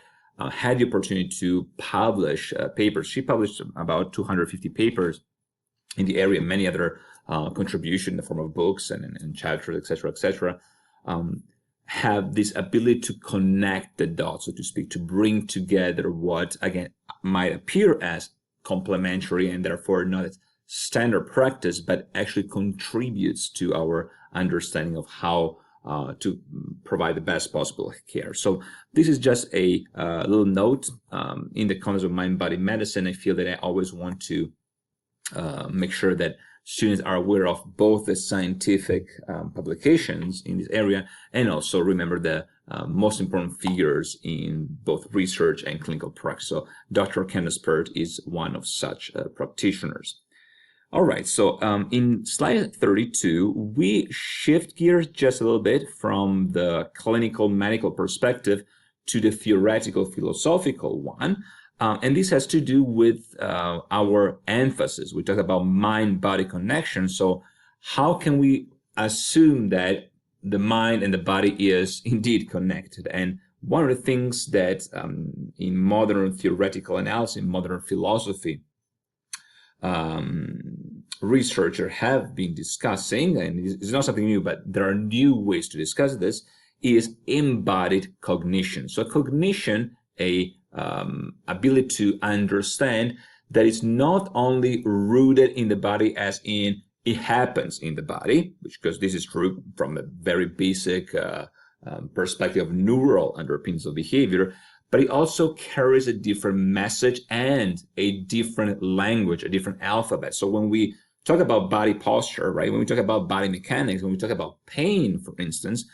had the opportunity to publish papers. She published about 250 papers in the area, many other contributions in the form of books and chapters, etc., etc., have this ability to connect the dots, so to speak, to bring together what, again, might appear as complementary and therefore not as standard practice, but actually contributes to our understanding of how to provide the best possible care. So this is just a little note in the context of mind-body medicine. I feel that I always want to make sure that students are aware of both the scientific publications in this area and also remember the most important figures in both research and clinical practice. So Dr. Candace Pert is one of such practitioners. All right, so in slide 32, we shift gears just a little bit from the clinical medical perspective to the theoretical philosophical one. And this has to do with our emphasis. We talk about mind-body connection. So how can we assume that the mind and the body is indeed connected? And one of the things that in modern theoretical analysis, in modern philosophy, researchers have been discussing, and it's not something new, but there are new ways to discuss this, is embodied cognition. So cognition, a ability to understand that it's not only rooted in the body as in it happens in the body, which, because this is true from a very basic perspective of neural underpinnings of behavior, but it also carries a different message and a different language, a different alphabet. So when we talk about body posture, right, when we talk about body mechanics, when we talk about pain, for instance,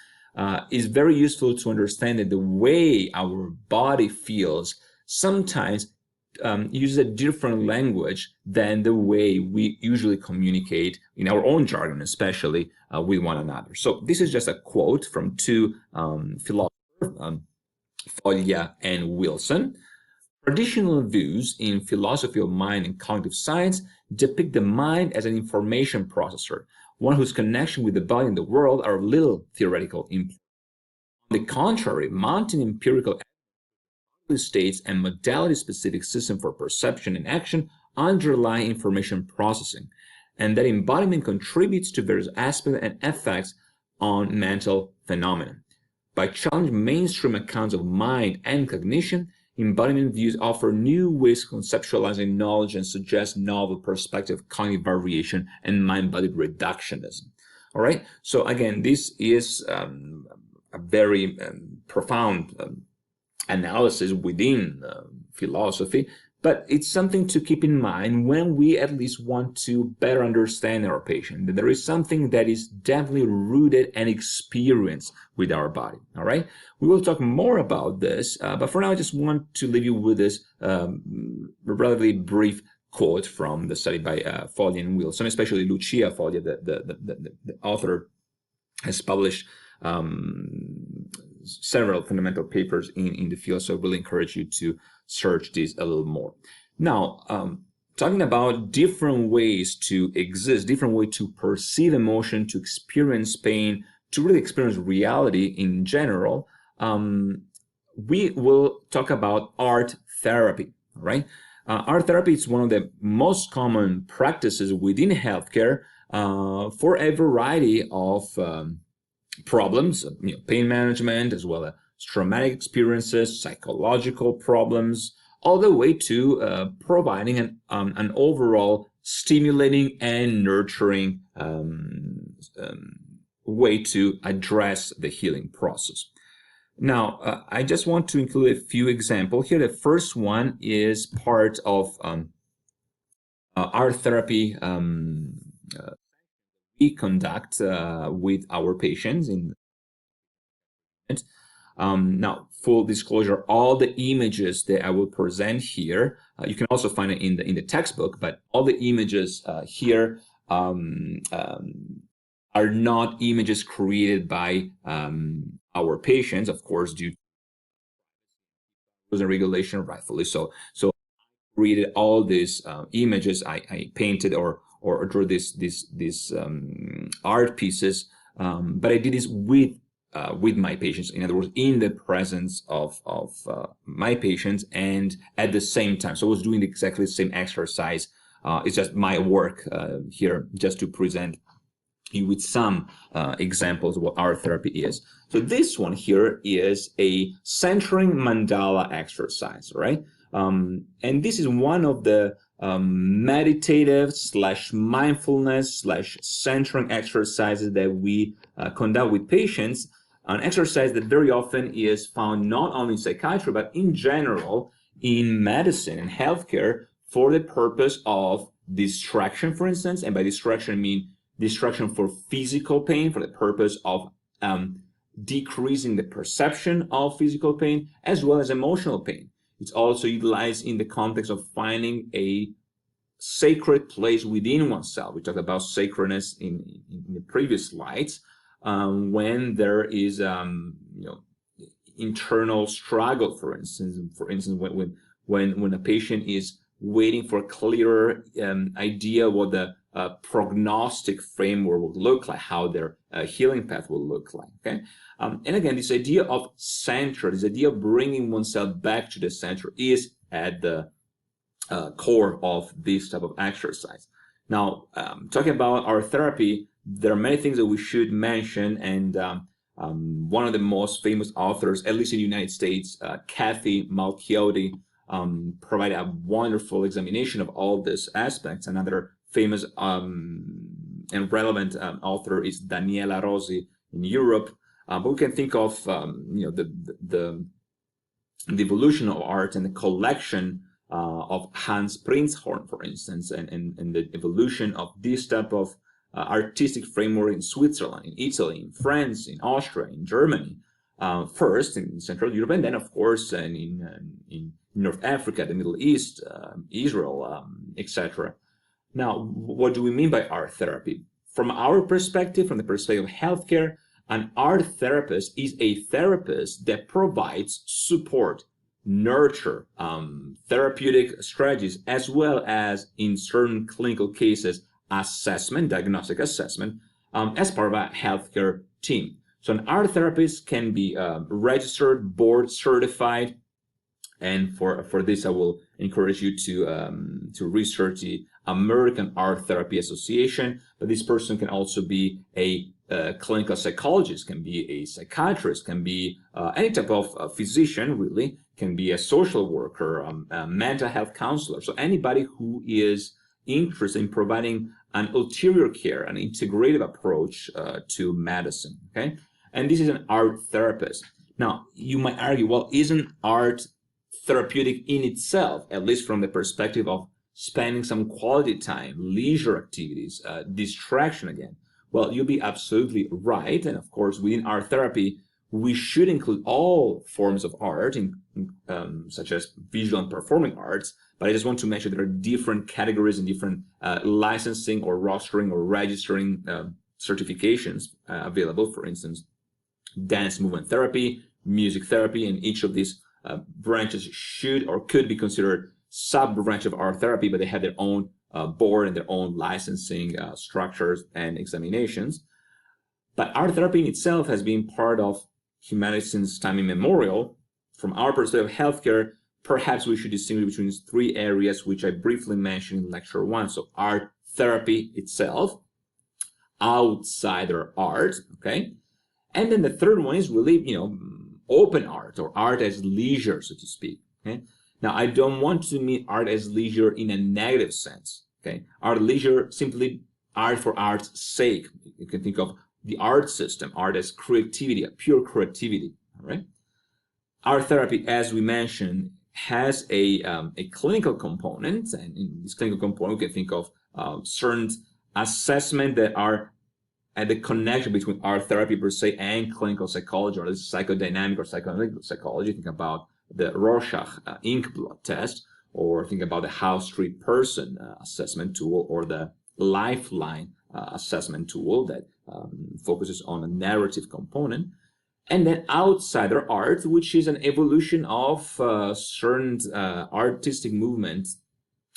it's very useful to understand that the way our body feels sometimes uses a different language than the way we usually communicate in our own jargon, especially with one another. So this is just a quote from two philosophers, Foglia and Wilson. Traditional views in philosophy of mind and cognitive science depict the mind as an information processor, one whose connection with the body and the world are little theoretical. On the contrary, mounting empirical states and modality-specific system for perception and action underlie information processing, and that embodiment contributes to various aspects and effects on mental phenomena. By challenging mainstream accounts of mind and cognition, embodiment views offer new ways of conceptualizing knowledge and suggest novel perspective of cognitive variation and mind-body reductionism. All right. So again, this is a very profound analysis within philosophy, but it's something to keep in mind when we at least want to better understand our patient, that there is something that is definitely rooted and experienced with our body. All right, we will talk more about this, but for now I just want to leave you with this relatively brief quote from the study by Foglia and Wilson, especially Lucia Foglia, the author, has published several fundamental papers in the field, so I really encourage you to search this a little more. Now, talking about different ways to exist, different way to perceive emotion, to experience pain, to really experience reality in general, we will talk about art therapy, right? Art therapy is one of the most common practices within healthcare for a variety of problems, pain management, as well as traumatic experiences, psychological problems, all the way to providing an overall stimulating and nurturing way to address the healing process. Now, I just want to include a few examples here. The first one is part of art therapy we conduct with our patients. Now, full disclosure, all the images that I will present here, you can also find it in the textbook, but all the images here are not images created by our patients, of course, due to the regulation, rightfully so. So created all these images. I painted or drew these art pieces, but I did this with my patients. In other words, in the presence of my patients, and at the same time. So I was doing exactly the same exercise. It's just my work here, just to present you with some examples of what art therapy is. So this one here is a centering mandala exercise, right? And this is one of the meditative / mindfulness / centering exercises that we conduct with patients. An exercise that very often is found not only in psychiatry, but in general in medicine and healthcare for the purpose of distraction, for instance. And by distraction, I mean distraction for physical pain, for the purpose of decreasing the perception of physical pain, as well as emotional pain. It's also utilized in the context of finding a sacred place within oneself. We talked about sacredness in the previous slides. When there is, internal struggle, for instance, when a patient is waiting for a clearer idea what the prognostic framework will look like, how their healing path will look like. Okay, and again, this idea of center, this idea of bringing oneself back to the center, is at the core of this type of exercise. Now, talking about art therapy, there are many things that we should mention, and one of the most famous authors, at least in the United States, Kathy Malchiodi, provided a wonderful examination of all these aspects. Another famous and relevant author is Daniela Rossi in Europe. But we can think of the evolution of art and the collection of Hans Prinzhorn, for instance, and the evolution of this type of artistic framework in Switzerland, in Italy, in France, in Austria, in Germany, first in Central Europe, and then, of course, in North Africa, the Middle East, Israel, etc. Now, what do we mean by art therapy? From our perspective, from the perspective of healthcare, an art therapist is a therapist that provides support, nurture, therapeutic strategies, as well as, in certain clinical cases, assessment, diagnostic assessment, as part of a healthcare team. So an art therapist can be registered, board certified, and for this, I will encourage you to research the American Art Therapy Association. But this person can also be a clinical psychologist, can be a psychiatrist, can be any type of physician, really, can be a social worker, a mental health counselor. So anybody who is interested in providing an ulterior care, an integrative approach to medicine, okay? And this is an art therapist. Now, you might argue, well, isn't art therapeutic in itself, at least from the perspective of spending some quality time, leisure activities, distraction again? Well, you'll be absolutely right. And of course, within art therapy, we should include all forms of art, such as visual and performing arts. But I just want to mention there are different categories and different licensing or rostering or registering certifications available. For instance, dance movement therapy, music therapy, and each of these branches should or could be considered sub-branch of art therapy, but they have their own board and their own licensing structures and examinations. But art therapy in itself has been part of humanity since time immemorial. From our perspective of healthcare, perhaps we should distinguish between three areas, which I briefly mentioned in lecture 1. So art therapy itself, outsider art, okay? And then the third one is really, open art, or art as leisure, so to speak, okay? Now, I don't want to mean art as leisure in a negative sense, okay? Art leisure simply art for art's sake. You can think of the art system, art as creativity, pure creativity, all right? Art therapy, as we mentioned, has a clinical component, and in this clinical component, we can think of certain assessments that are at the connection between art therapy per se and clinical psychology, or this psychodynamic or psychoanalytical psychology. Think about the Rorschach ink blot test, or think about the House Street Person assessment tool, or the Lifeline assessment tool that focuses on a narrative component. And then outsider art, which is an evolution of certain artistic movements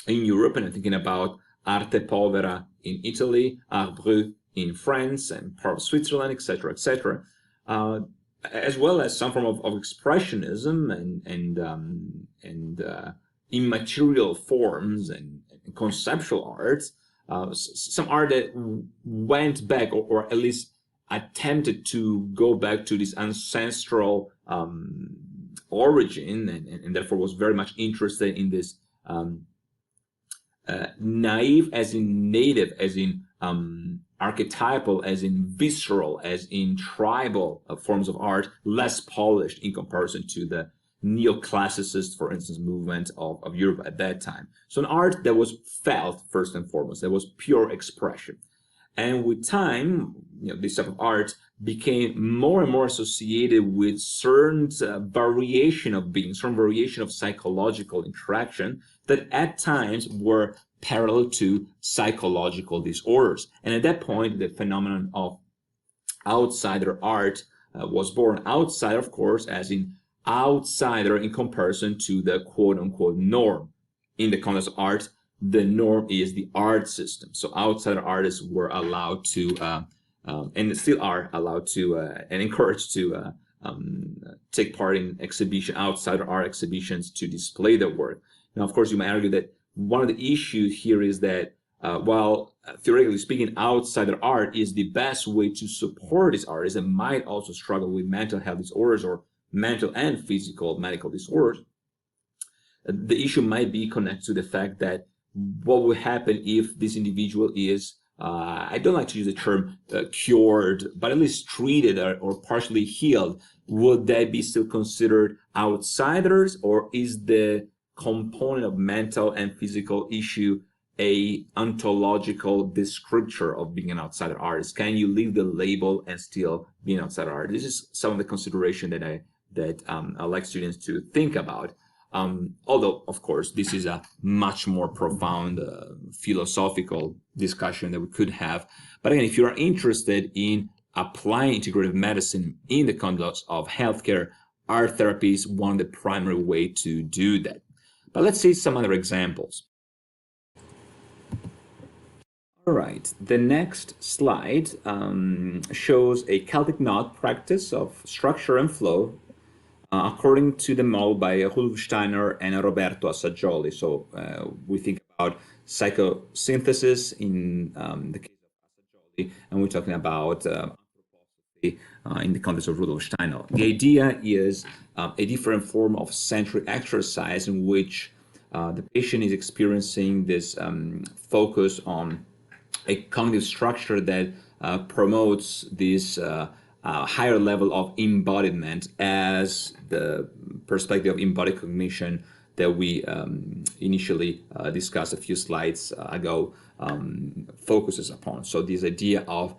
in Europe. And I'm thinking about Arte Povera in Italy, Art Brut in France, and part of Switzerland, etc., as well as some form of expressionism and immaterial forms and conceptual arts. Some art that went back, or at least attempted to go back to this ancestral origin, and therefore was very much interested in this naive, as in native, as in archetypal, as in visceral, as in tribal forms of art, less polished in comparison to the neoclassicist, for instance, movement of Europe at that time. So an art that was felt first and foremost, that was pure expression. And with time, this type of art became more and more associated with certain variation of being, certain variation of psychological interaction that at times were parallel to psychological disorders. And at that point, the phenomenon of outsider art was born. Outsider, of course, as in outsider in comparison to the quote-unquote norm. In the context of art, the norm is the art system. So outsider artists were allowed to, and still are allowed to, and encouraged to take part in outsider art exhibitions to display their work. Now, of course, you may argue that one of the issues here is that while theoretically speaking, outsider art is the best way to support these artists and might also struggle with mental health disorders or mental and physical medical disorders, the issue might be connected to the fact that what would happen if this individual is, I don't like to use the term cured, but at least treated or partially healed. Would they be still considered outsiders, or is the component of mental and physical issue a ontological descriptor of being an outsider artist? Can you leave the label and still be an outsider artist? This is some of the consideration that I like students to think about. Although, of course, this is a much more profound philosophical discussion that we could have. But again, if you are interested in applying integrative medicine in the context of healthcare, art therapy is one of the primary ways to do that. But let's see some other examples. All right, the next slide shows a Celtic knot practice of structure and flow according to the model by Rudolf Steiner and Roberto Assagioli. So we think about psychosynthesis in the case of Assagioli, and we're talking about anthroposophy in the context of Rudolf Steiner. The idea is a different form of centric exercise in which the patient is experiencing this focus on a cognitive structure that promotes this higher level of embodiment, as the perspective of embodied cognition that we initially discussed a few slides ago focuses upon. So this idea of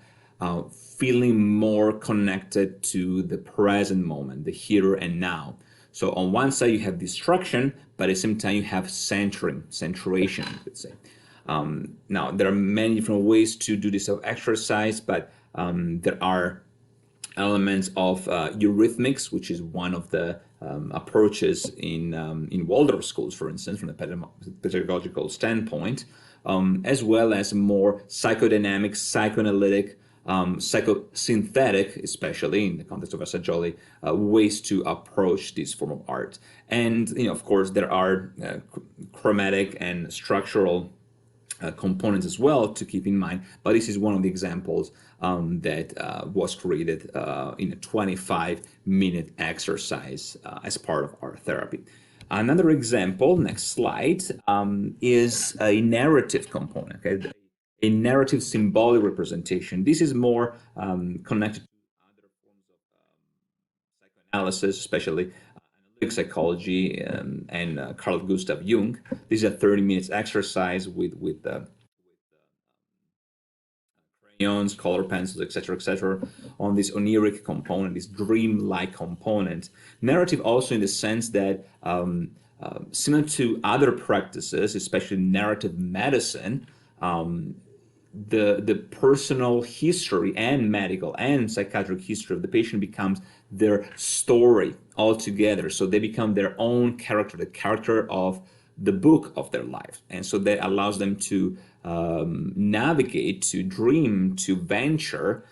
feeling more connected to the present moment, the here and now. So on one side you have destruction, but at the same time you have centration, you could say. Now, there are many different ways to do this exercise, but there are elements of eurythmics, which is one of the approaches in Waldorf schools, for instance, from the pedagogical standpoint, as well as more psychodynamic, psychoanalytic, psychosynthetic, especially in the context of Assagioli, ways to approach this form of art. And, of course, there are chromatic and structural components as well to keep in mind, but this is one of the examples that was created in a 25-minute exercise as part of our therapy. Another example, next slide, is a narrative component. Okay? a narrative symbolic representation. This is more connected to other forms of psychoanalysis, especially analytic psychology and Carl Gustav Jung. This is a 30 minutes exercise with crayons, color pencils, etc., on this oniric component, this dream-like component. Narrative also in the sense that similar to other practices, especially narrative medicine, the personal history and medical and psychiatric history of the patient becomes their story altogether. So they become their own character, the character of the book of their life. And so that allows them to navigate, to dream, to venture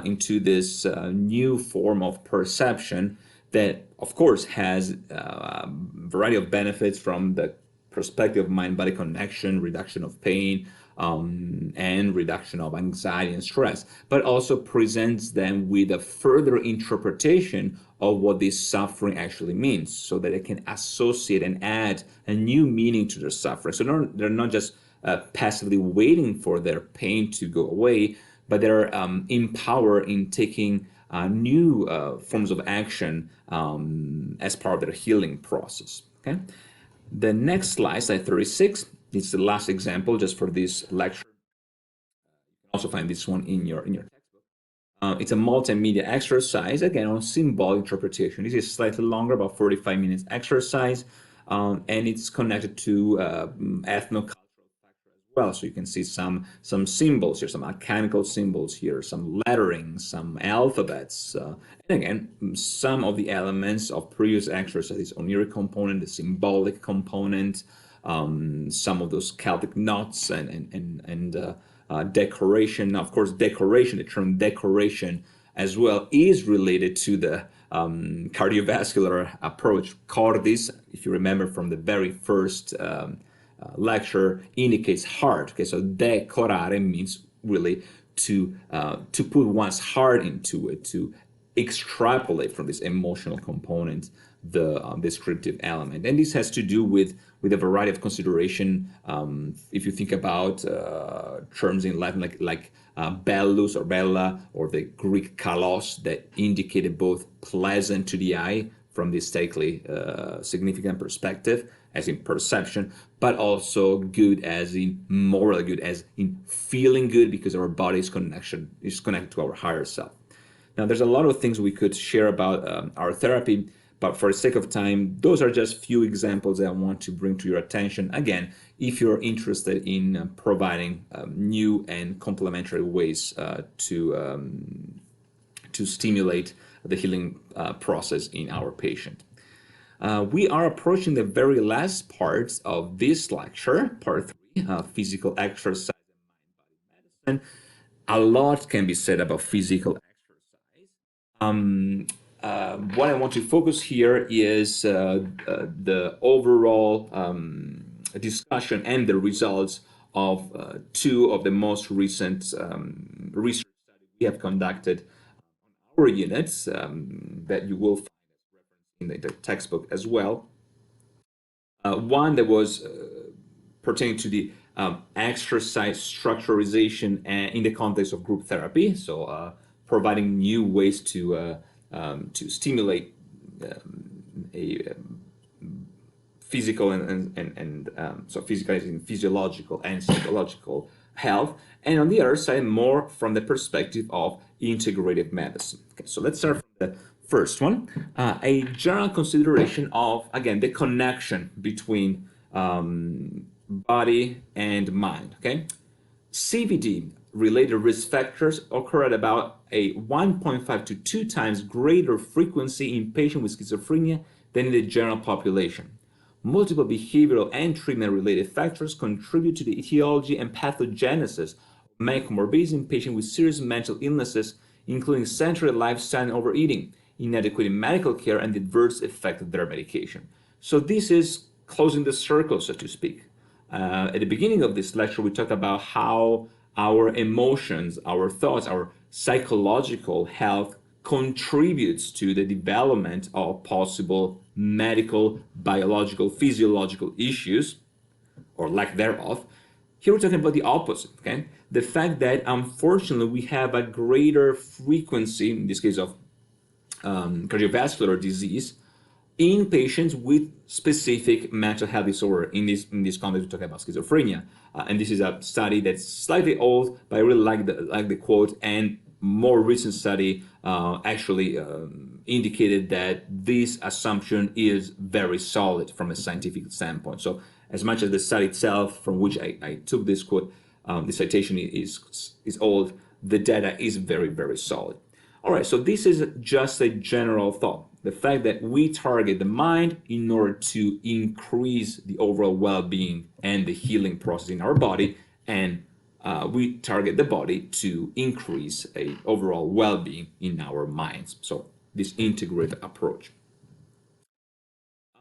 into this new form of perception that, of course, has a variety of benefits from the perspective of mind-body connection, reduction of pain, and reduction of anxiety and stress, but also presents them with a further interpretation of what this suffering actually means, so that they can associate and add a new meaning to their suffering. So they're not just passively waiting for their pain to go away, but they're empowered in taking new forms of action as part of their healing process. Okay. The next slide, slide 36, is the last example just for this lecture. You can also find this one in your textbook. It's a multimedia exercise, again, on symbolic interpretation. This is slightly longer, about 45 minutes exercise, and it's connected to ethnocultural factor as well. So you can see some symbols here, some mechanical symbols here, some lettering, some alphabets, and again, some of the elements of previous exercises, oniric component, the symbolic component, some of those Celtic knots and decoration. Now, of course, decoration, the term decoration as well, is related to the cardiovascular approach. Cordis, if you remember from the very first lecture, indicates heart. Okay, so decorare means really to put one's heart into it, to extrapolate from this emotional component the descriptive element. And this has to do with a variety of consideration. If you think about terms in Latin like bellus or bella, or the Greek kalos, that indicated both pleasant to the eye from the aesthetically significant perspective, as in perception, but also good as in morally good, as in feeling good, because our body's connection is connected to our higher self. Now, there's a lot of things we could share about our therapy, but for the sake of time, those are just few examples that I want to bring to your attention. Again, if you're interested in providing new and complementary ways to stimulate the healing process in our patient. We are approaching the very last part of this lecture, part 3, physical exercise and mind-body medicine. A lot can be said about physical exercise. What I want to focus here is the overall discussion and the results of 2 of the most recent research studies we have conducted on our units that you will find as reference in the textbook as well. One that was pertaining to the exercise structurization in the context of group therapy, so providing new ways to stimulate a physical so physical is in physiological and psychological health, and on the other side, more from the perspective of integrative medicine. Okay, so let's start from the first one, a general consideration of, again, the connection between body and mind. Okay, CVD related risk factors occur at about a 1.5 to 2 times greater frequency in patients with schizophrenia than in the general population. Multiple behavioral and treatment-related factors contribute to the etiology and pathogenesis of many comorbidities in patients with serious mental illnesses, including sedentary lifestyle and overeating, inadequate medical care, and the adverse effect of their medication. So this is closing the circle, so to speak. At the beginning of this lecture, we talked about how our emotions, our thoughts, our psychological health contributes to the development of possible medical, biological, physiological issues, or lack thereof. Here we're talking about the opposite, okay? The fact that unfortunately we have a greater frequency, in this case of cardiovascular disease, in patients with specific mental health disorder. In this context, we're talking about schizophrenia, and this is a study that's slightly old, but I really like the quote. And more recent study actually indicated that this assumption is very solid from a scientific standpoint. So, as much as the study itself, from which I took this quote, the citation is old, the data is very, very solid. All right, so this is just a general thought. The fact that we target the mind in order to increase the overall well-being and the healing process in our body, and we target the body to increase a overall well-being in our minds. So this integrative approach.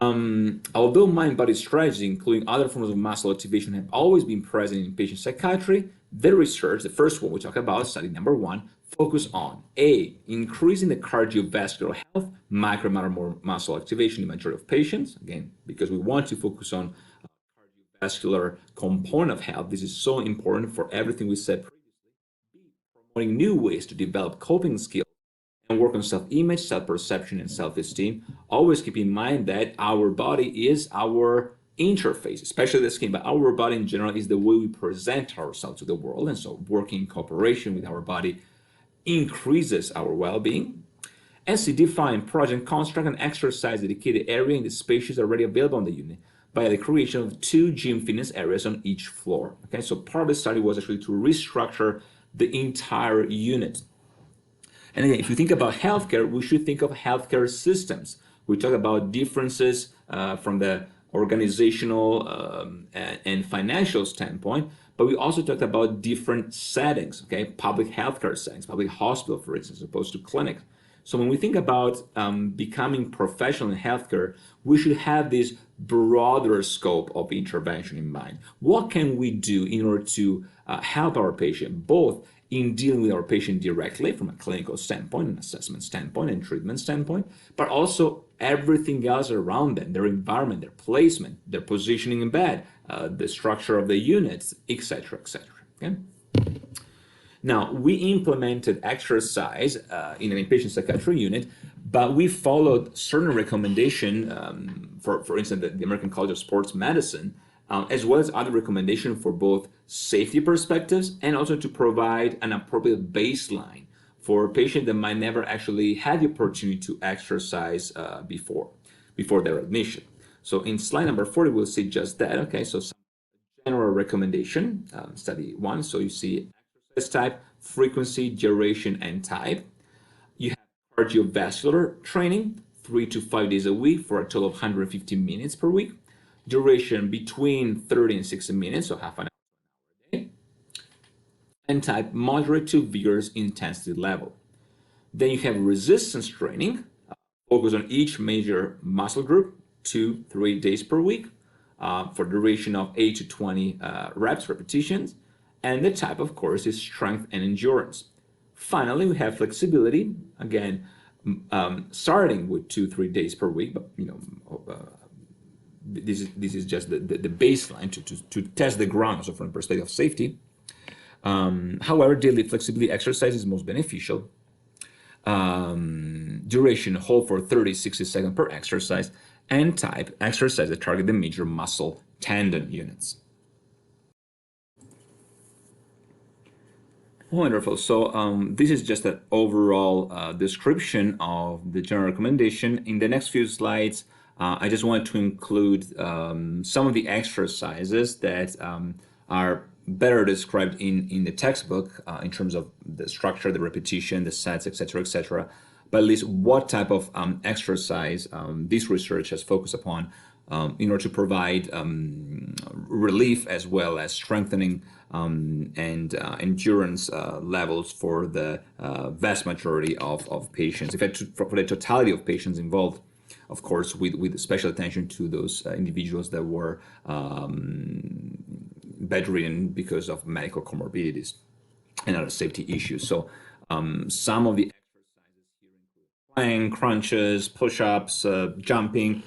Although mind-body strategies, including other forms of muscle activation, have always been present in patient psychiatry, the research, the first one we talk about, study number 1, focus on A, increasing the cardiovascular health, micromotor muscle activation in the majority of patients. Again, because we want to focus on cardiovascular component of health. This is so important for everything we said previously. B, promoting new ways to develop coping skills and work on self-image, self-perception, and self-esteem. Always keep in mind that our body is our interface, especially the skin, but our body in general is the way we present ourselves to the world. And so working in cooperation with our body increases our well-being. And define project construct and exercise dedicated area in the spaces already available on the unit by the creation of 2 gym fitness areas on each floor. Okay, so part of the study was actually to restructure the entire unit. And again, if you think about healthcare, we should think of healthcare systems. We talk about differences from the organizational and financial standpoint, but we also talked about different settings, okay? Public healthcare settings, public hospital, for instance, as opposed to clinics. So when we think about becoming professional in healthcare, we should have this broader scope of intervention in mind. What can we do in order to help our patient, both in dealing with our patient directly from a clinical standpoint, an assessment standpoint, and treatment standpoint, but also everything else around them, their environment, their placement, their positioning in bed, the structure of the units, etc., etc. Okay? Now, we implemented exercise in an inpatient psychiatry unit, but we followed certain recommendation, for instance, the American College of Sports Medicine, as well as other recommendations for both safety perspectives and also to provide an appropriate baseline for patients that might never actually had the opportunity to exercise before their admission. So in slide number 40, we'll see just that. Okay, so some general recommendation, study 1. So you see exercise type, frequency, duration, and type. You have cardiovascular training, 3 to 5 days a week for a total of 150 minutes per week. Duration between 30 and 60 minutes, so half an hour a day. And type moderate to vigorous intensity level. Then you have resistance training, focus on each major muscle group, 2-3 days per week, for duration of 8 to 20 reps, repetitions. And the type, of course, is strength and endurance. Finally, we have flexibility, again, starting with 2-3 days per week, but this is just the baseline to test the ground, also from the perspective of safety. However, daily flexibility exercise is most beneficial. Duration, hold for 30-60 seconds per exercise, and type, exercise that target the major muscle tendon units. Wonderful. So this is just an overall description of the general recommendation. In the next few slides, I just wanted to include some of the exercises that are better described in the textbook in terms of the structure, the repetition, the sets, etc., etc. But at least what type of exercise this research has focused upon in order to provide relief as well as strengthening and endurance levels for the vast majority of patients. In fact, for the totality of patients involved, of course, with special attention to those individuals that were bedridden because of medical comorbidities and other safety issues. So some of the exercises here include plank, crunches, push-ups, jumping,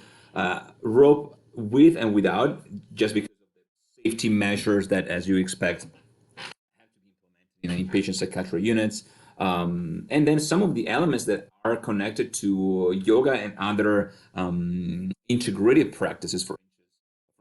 rope with and without, just because of the safety measures that, as you expect, in inpatient psychiatry units. And then some of the elements that are connected to yoga and other integrative practices, for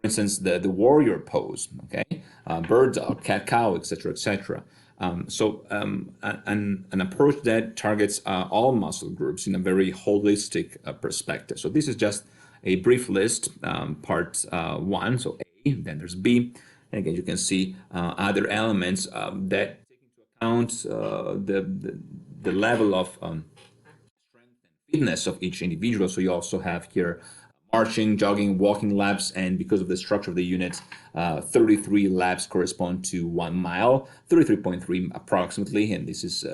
instance, the warrior pose, okay, bird dog, cat cow, etc., etc. An approach that targets all muscle groups in a very holistic perspective. So this is just a brief list, part one, so A, then there's B. And again, you can see other elements that take into account the level of strength and fitness of each individual. So you also have here marching, jogging, walking laps, and because of the structure of the unit, 33 laps correspond to 1 mile, 33.3 approximately, and this is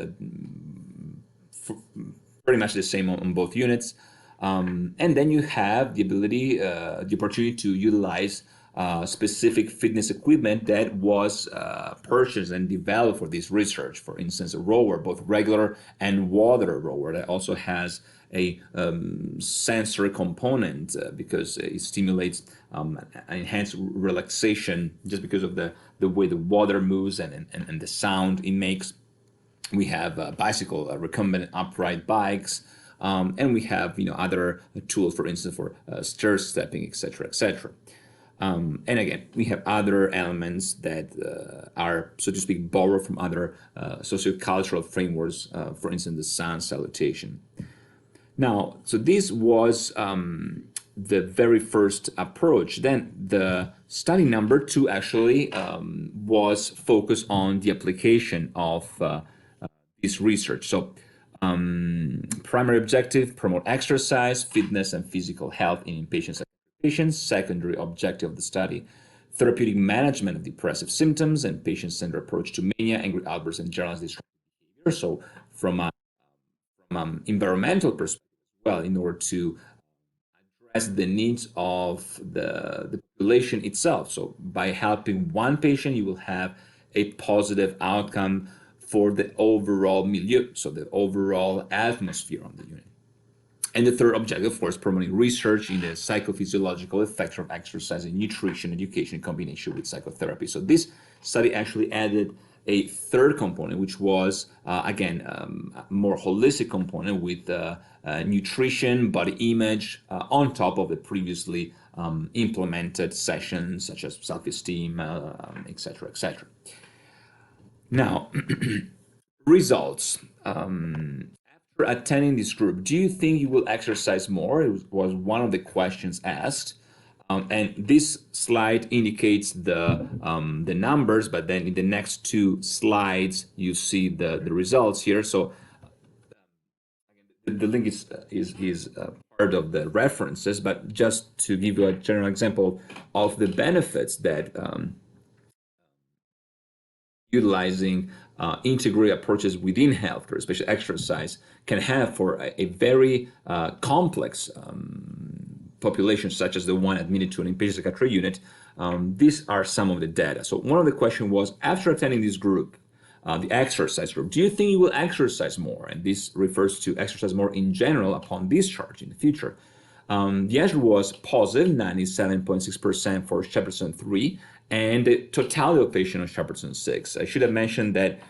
pretty much the same on both units. And then you have the ability, the opportunity to utilize specific fitness equipment that was purchased and developed for this research. For instance, a rower, both regular and water rower, that also has a sensory component because it stimulates enhanced relaxation just because of the way the water moves and the sound it makes. We have bicycle recumbent upright bikes, and we have other tools, for instance, for stair stepping, etc., etc. And again, we have other elements that are, so to speak, borrowed from other sociocultural frameworks, for instance, the sun salutation. Now, so this was the very first approach. Then the study number 2 actually was focused on the application of this research. So primary objective, promote exercise, fitness, and physical health in inpatient patients. Secondary objective of the study, therapeutic management of depressive symptoms and patient-centered approach to mania, angry outbursts, and generalized destructive behavior. So from environmental perspective as well, in order to address the needs of the population itself. So by helping one patient, you will have a positive outcome for the overall milieu, so the overall atmosphere on the unit. And the third objective, of course, promoting research in the psychophysiological effects of exercise and nutrition education in combination with psychotherapy. So this study actually added a third component, which was, again, a more holistic component with nutrition, body image, on top of the previously implemented sessions, such as self-esteem, etc., etc. Now, results. After attending this group, do you think you will exercise more? It was one of the questions asked. And this slide indicates the numbers, but then in the next 2 slides, you see the results here. So the link is part of the references, but just to give you a general example of the benefits that utilizing integrative approaches within healthcare, especially exercise, can have for a very complex population, such as the one admitted to an inpatient psychiatry unit. These are some of the data. So one of the questions was, after attending this group, the exercise group, do you think you will exercise more? And this refers to exercise more in general upon discharge in the future. The answer was positive, 97.6% for Shepardson 3, and the totality of patients on Shepardson 6. I should have mentioned that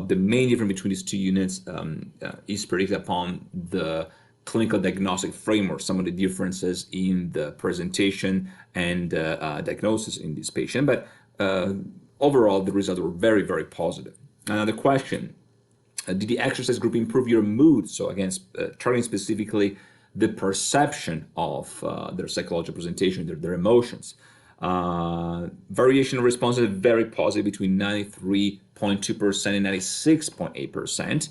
the main difference between these 2 units is predicted upon the clinical diagnostic framework, some of the differences in the presentation and diagnosis in this patient. But overall, the results were very, very positive. Another question, did the exercise group improve your mood? So again, targeting specifically the perception of their psychological presentation, their emotions. Variation of responses very positive, between 93.2% and 96.8%.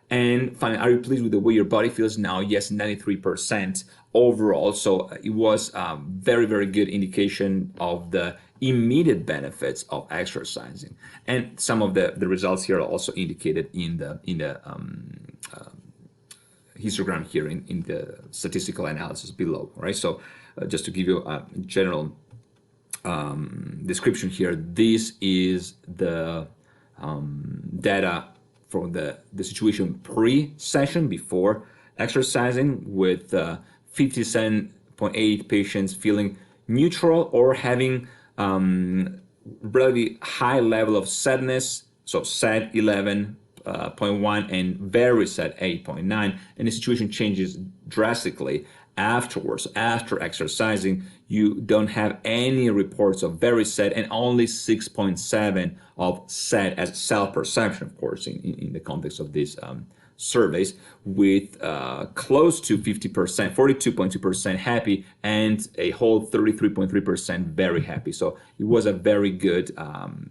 And finally, are you pleased with the way your body feels now? Yes, 93% overall. So it was a very, very good indication of the immediate benefits of exercising. And some of the results here are also indicated in the histogram here in the statistical analysis below, right? So just to give you a general description here, this is the data from the situation pre-session, before exercising, with 57.8 patients feeling neutral or having relatively high level of sadness, so sad 11.1 and very sad 8.9, and the situation changes drastically afterwards. After exercising, you don't have any reports of very sad and only 6.7 of sad as self-perception, of course, in the context of these surveys, with close to 50%, 42.2% happy and a whole 33.3% very happy. So it was a very good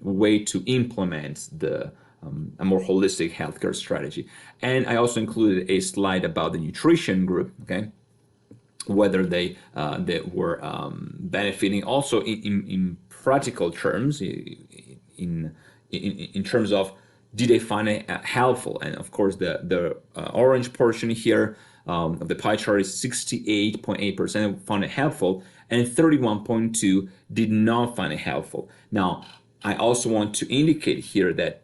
way to implement a more holistic healthcare strategy. And I also included a slide about the nutrition group, okay? Whether they were benefiting also in practical terms, in terms of did they find it helpful. And of course the orange portion here of the pie chart is 68.8% found it helpful and 31.2% did not find it helpful. Now I also want to indicate here that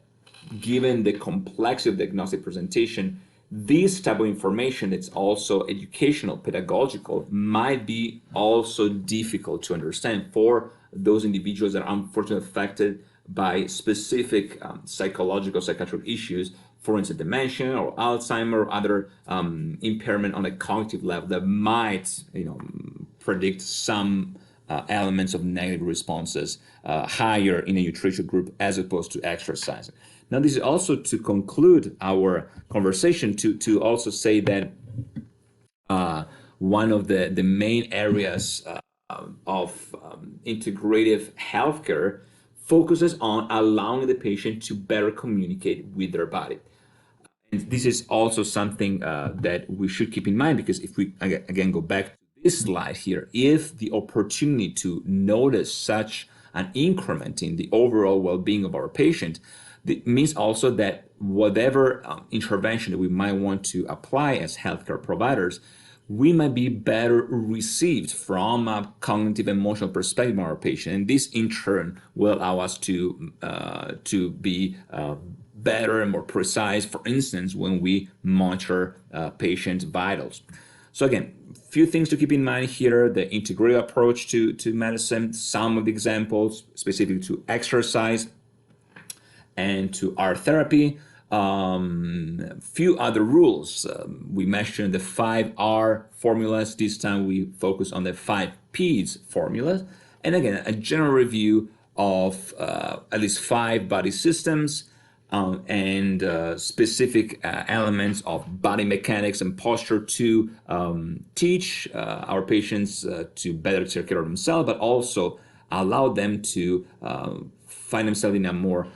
given the complexity of the diagnostic presentation, this type of information that's also educational, pedagogical, might be also difficult to understand for those individuals that are unfortunately affected by specific psychological, psychiatric issues, for instance, dementia or Alzheimer or other impairment on a cognitive level that might, predict some elements of negative responses higher in a nutrition group as opposed to exercising. Now, this is also to conclude our conversation to also say that one of the main areas of integrative healthcare focuses on allowing the patient to better communicate with their body. And this is also something that we should keep in mind, because if we again go back to this slide here, if the opportunity to notice such an increment in the overall well-being of our patient, it means also that whatever intervention that we might want to apply as healthcare providers, we might be better received from a cognitive emotional perspective of our patient. And this in turn will allow us to be better and more precise, for instance, when we monitor patient vitals. So again, few things to keep in mind here: the integrative approach to medicine, some of the examples specific to exercise and to art therapy. Few other rules. We mentioned the 5R formulas. This time we focus on the 5Ps formulas. And again, a general review of at least 5 body systems and specific elements of body mechanics and posture to teach our patients to better take care of themselves, but also allow them to find themselves in a more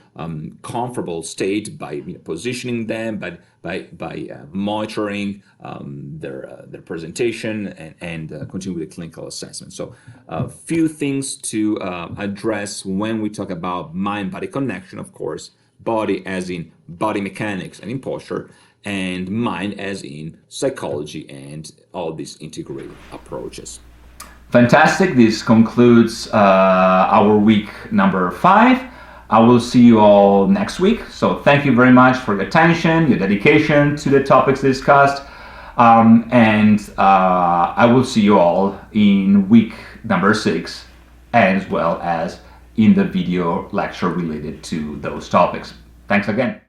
comfortable state by positioning them, by monitoring their presentation and continue with the clinical assessment. So a few things to address when we talk about mind-body connection, of course, body as in body mechanics and in posture, and mind as in psychology and all these integrated approaches. Fantastic. This concludes our week number 5. I will see you all next week. So thank you very much for your attention, your dedication to the topics discussed. And I will see you all in week number 6, as well as in the video lecture related to those topics. Thanks again.